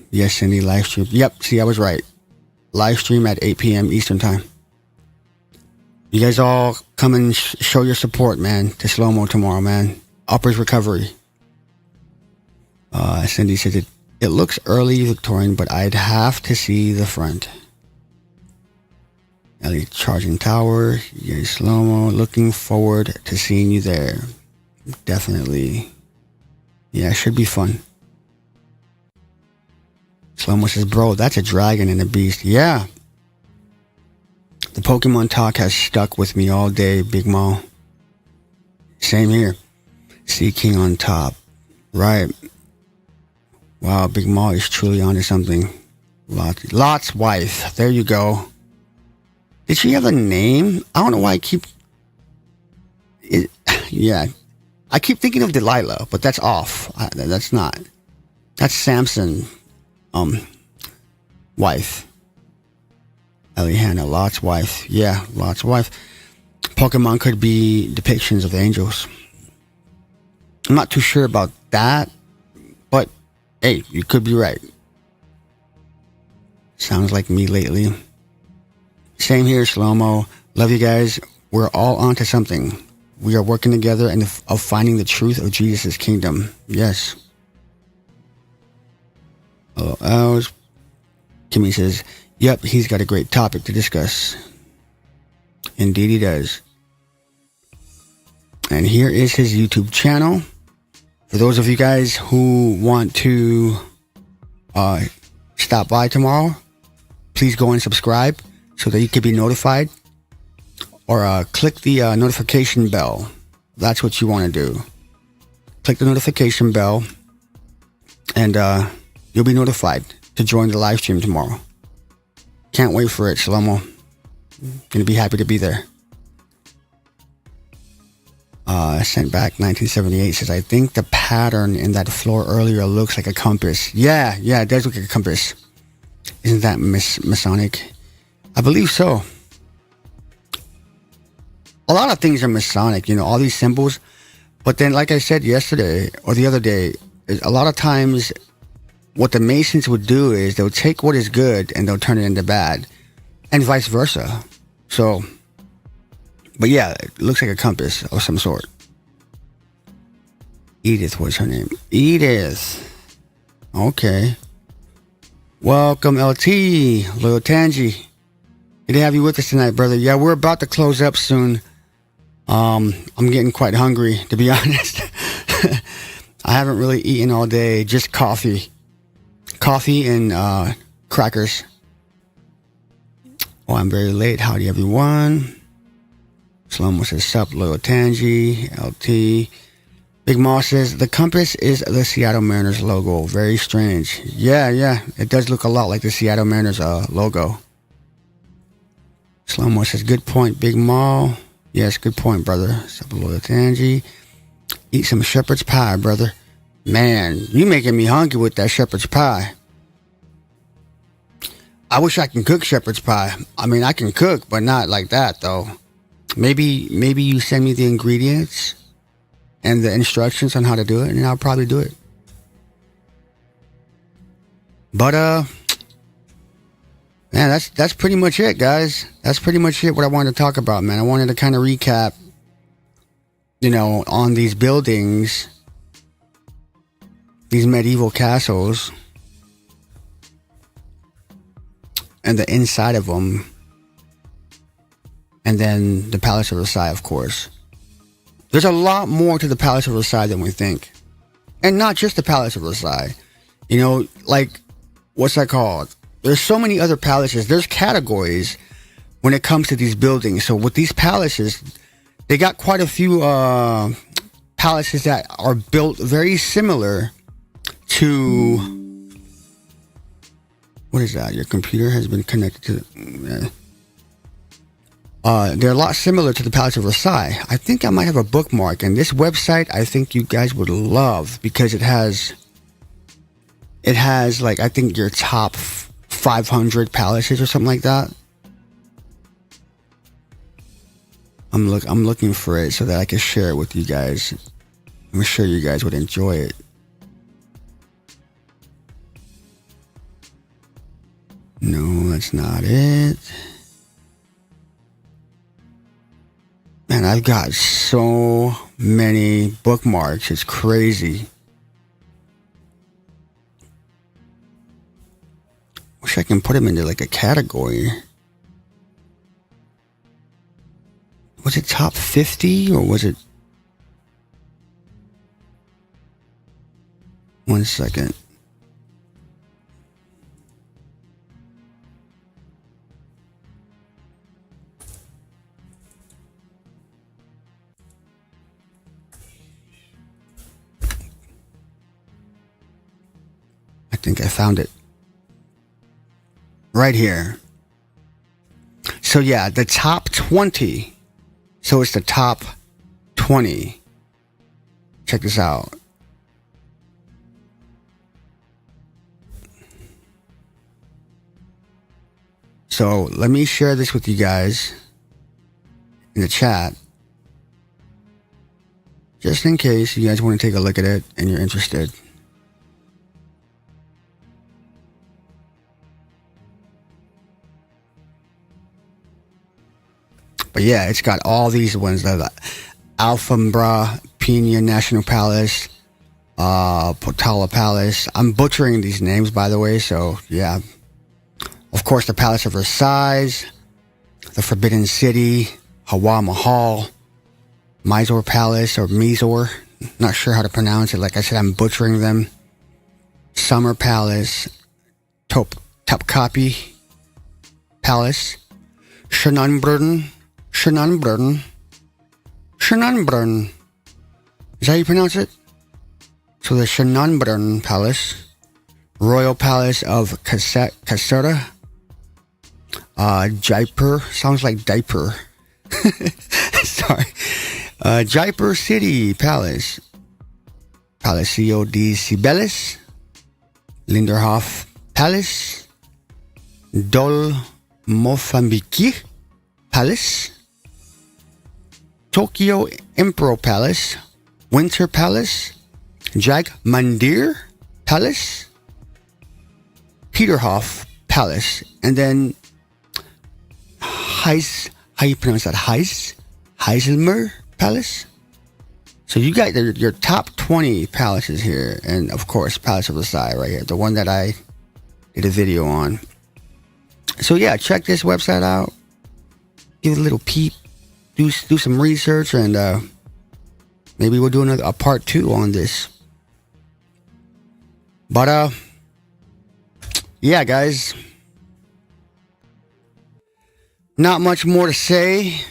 Yes, Cindy, live stream. Yep, see, I was right. Live stream at 8 p.m. Eastern time. You guys all come and show your support, man, to Slow-Mo tomorrow, man. Uppers Recovery. Cindy says it looks early Victorian, but I'd have to see the front. Ellie Charging Tower. Yeah, Slow-Mo. Looking forward to seeing you there. Definitely. Yeah, it should be fun. Slow-Mo says, bro, that's a dragon and a beast. Yeah. The Pokemon talk has stuck with me all day, Big Maul. Same here. Sea King on top. Right. Wow, Big Maul is truly onto something. Lot's wife. There you go. Did she have a name? I don't know why I keep... Yeah. I keep thinking of Delilah, but that's off. That's not. That's Samson. Wife. Eliana, Lot's wife. Yeah, Lot's wife. Pokemon could be depictions of the angels. I'm not too sure about that, but hey, you could be right. Sounds like me lately. Same here, Slow-Mo. Love you guys. We're all onto something. We are working together and of finding the truth of Jesus' kingdom. Yes. Oh, Kimmy says, yep, he's got a great topic to discuss. Indeed he does. And here is his YouTube channel. For those of you guys who want to stop by tomorrow, please go and subscribe so that you can be notified. Or click the notification bell. That's what you want to do. Click the notification bell and you'll be notified to join the live stream tomorrow. Can't wait for it, Shlomo. Gonna be happy to be there. Sent back 1978 says, I think the pattern in that floor earlier looks like a compass. Yeah, it does look like a compass. Isn't that Masonic? I believe so. A lot of things are Masonic, all these symbols. But then, like I said yesterday or the other day, a lot of times what the Masons would do is they'll take what is good and they'll turn it into bad, and vice versa. So, but yeah, it looks like a compass of some sort. Edith was her name. Edith. Okay. Welcome, LT. Little Tangy. Good to have you with us tonight, brother. Yeah, we're about to close up soon. I'm getting quite hungry, to be honest. I haven't really eaten all day, just coffee. Coffee and crackers. Oh, I'm very late. Howdy, everyone. Shlomo says, sup, Little Tangy. LT. Big Moss says, the compass is the Seattle Mariners logo. Very strange. Yeah. It does look a lot like the Seattle Mariners logo. Shlomo says, good point, Big Maul. Yes, good point, brother. Sup, Little Tangy. Eat some shepherd's pie, brother. Man, you making me hungry with that shepherd's pie. I wish I can cook shepherd's pie. I mean, I can cook, but not like that, though. Maybe you send me the ingredients and the instructions on how to do it, and I'll probably do it. But, man, that's pretty much it, guys. That's pretty much it what I wanted to talk about, man. I wanted to kind of recap, on these buildings, these medieval castles, and the inside of them, and then the Palace of Versailles, of course. There's a lot more to the Palace of Versailles than we think. And not just the Palace of Versailles. What's that called? There's so many other palaces. There's categories when it comes to these buildings. So with these palaces, they got quite a few palaces that are built very similar to... What is that? Your computer has been connected to... they're a lot similar to the Palace of Versailles. I think I might have a bookmark. And this website, I think you guys would love, because it has I think your top 500 palaces or something like that. I'm looking for it so that I can share it with you guys. I'm sure you guys would enjoy it. No, that's not it. Man, I've got so many bookmarks. It's crazy. Wish I can put them into like a category. Was it top 50 or was it... One second. I think I found it. Right here. So yeah, the top 20. So it's the top 20. Check this out. So let me share this with you guys in the chat. Just in case you guys want to take a look at it and you're interested. But yeah, it's got all these ones. The Alhambra, Pina National Palace, Potala Palace. I'm butchering these names, by the way, so yeah. Of course, the Palace of Versailles, the Forbidden City, Hawa Mahal, Mysore Palace, or Mysore. Not sure how to pronounce it. Like I said, I'm butchering them. Summer Palace, Topkapi Palace, Shenanbrun. Is that how you pronounce it? So the Shenanbrun Palace, Royal Palace of Kasura, Jaipur, sounds like diaper. Sorry. Jaipur City Palace, Palacio de Cibeles, Linderhof Palace, Dol Mozambique Palace, Tokyo Emperor Palace, Winter Palace, Jag Mandir Palace, Peterhof Palace, and then how you pronounce that? Heiselmer Palace. So you got your top 20 palaces here, and of course Palace of Versailles right here, the one that I did a video on. So yeah, check this website out, give it a little peep, do some research, and maybe we'll do a part 2 on this. But yeah, guys, not much more to say.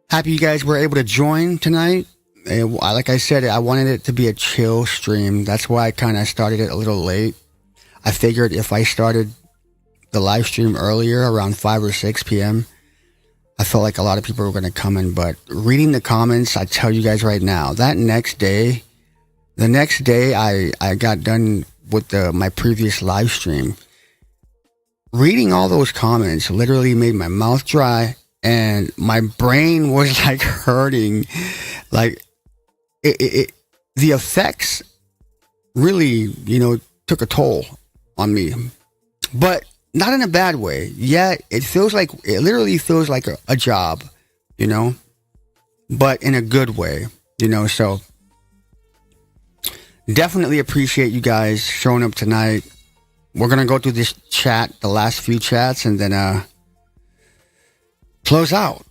Happy you guys were able to join tonight. Like I said, I wanted it to be a chill stream. That's why I kind of started it a little late. I figured if I started the live stream earlier, around 5 or 6 p.m., I felt like a lot of people were going to come in. But reading the comments, I tell you guys right now, the next day I got done with my previous live stream. Reading all those comments literally made my mouth dry. And my brain was like hurting. Like the effects really, took a toll on me, but not in a bad way. Yeah, it literally feels like a job, but in a good way, so definitely appreciate you guys showing up tonight. We're going to go through this chat, the last few chats, and then, close out.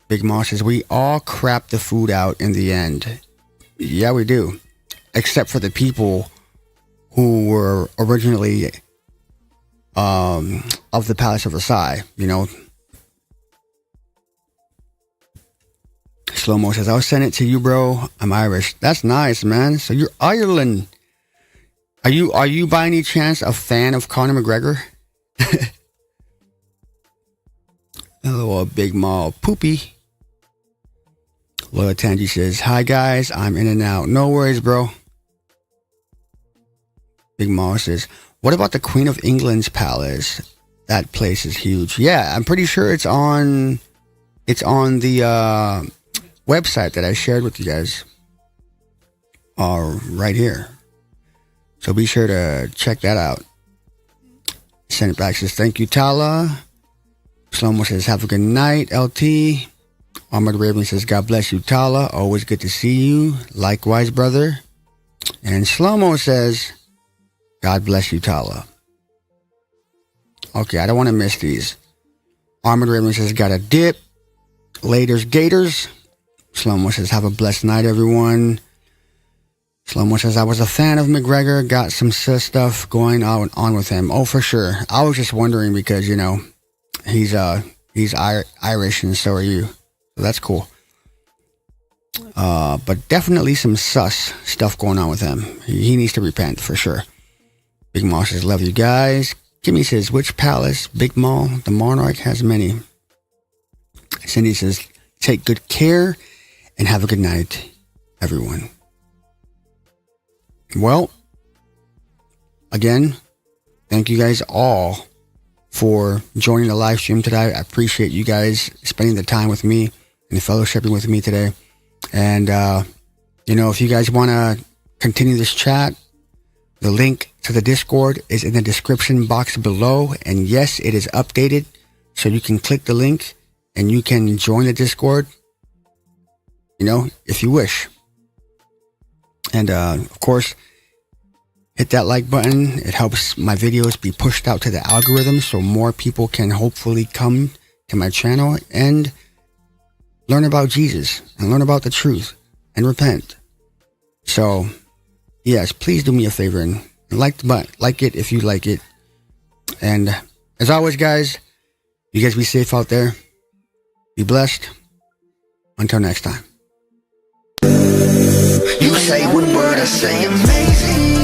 Big Moss says, we all crap the food out in the end. Yeah, we do. Except for the people who were originally of the Palace of Versailles, Slow-mo says, I'll send it to you, bro. I'm Irish. That's nice, man. So you're Ireland. Are you by any chance a fan of Conor McGregor? Hello, Big Mall Poopy. Loyal Tangi says, hi guys, I'm in and out. No worries, bro. Big Mall says, what about the Queen of England's palace? That place is huge. Yeah, I'm pretty sure it's on the website that I shared with you guys. Right here. So be sure to check that out. Send it back, says, thank you, Tala. Slow-mo says, have a good night, LT. Armored Raven says, God bless you, Tala. Always good to see you. Likewise, brother. And Slow-mo says, God bless you, Tala. Okay, I don't want to miss these. Armored Raven says, got a dip. Laters Gators. Slow-mo says, have a blessed night, everyone. Slow-mo says, I was a fan of McGregor. Got some stuff going on with him. Oh, for sure. I was just wondering because, he's Irish and so are you. So that's cool. But definitely some sus stuff going on with him. He needs to repent for sure. Big Mall says, love you guys. Kimmy says, which palace? Big Mall. The monarch has many. Cindy says, take good care and have a good night, everyone. Well, again, thank you guys all for joining the live stream today. I appreciate you guys spending the time with me and fellowshipping with me today. And, if you guys want to continue this chat, the link to the Discord is in the description box below. And yes, it is updated. So you can click the link and you can join the Discord, if you wish. And, of course, hit that like button. It helps my videos be pushed out to the algorithm so more people can hopefully come to my channel and learn about Jesus and learn about the truth and repent. So, yes, please do me a favor and like the button, like it if you like it. And as always, guys, you guys be safe out there. Be blessed. Until next time. You say one word, I say amazing.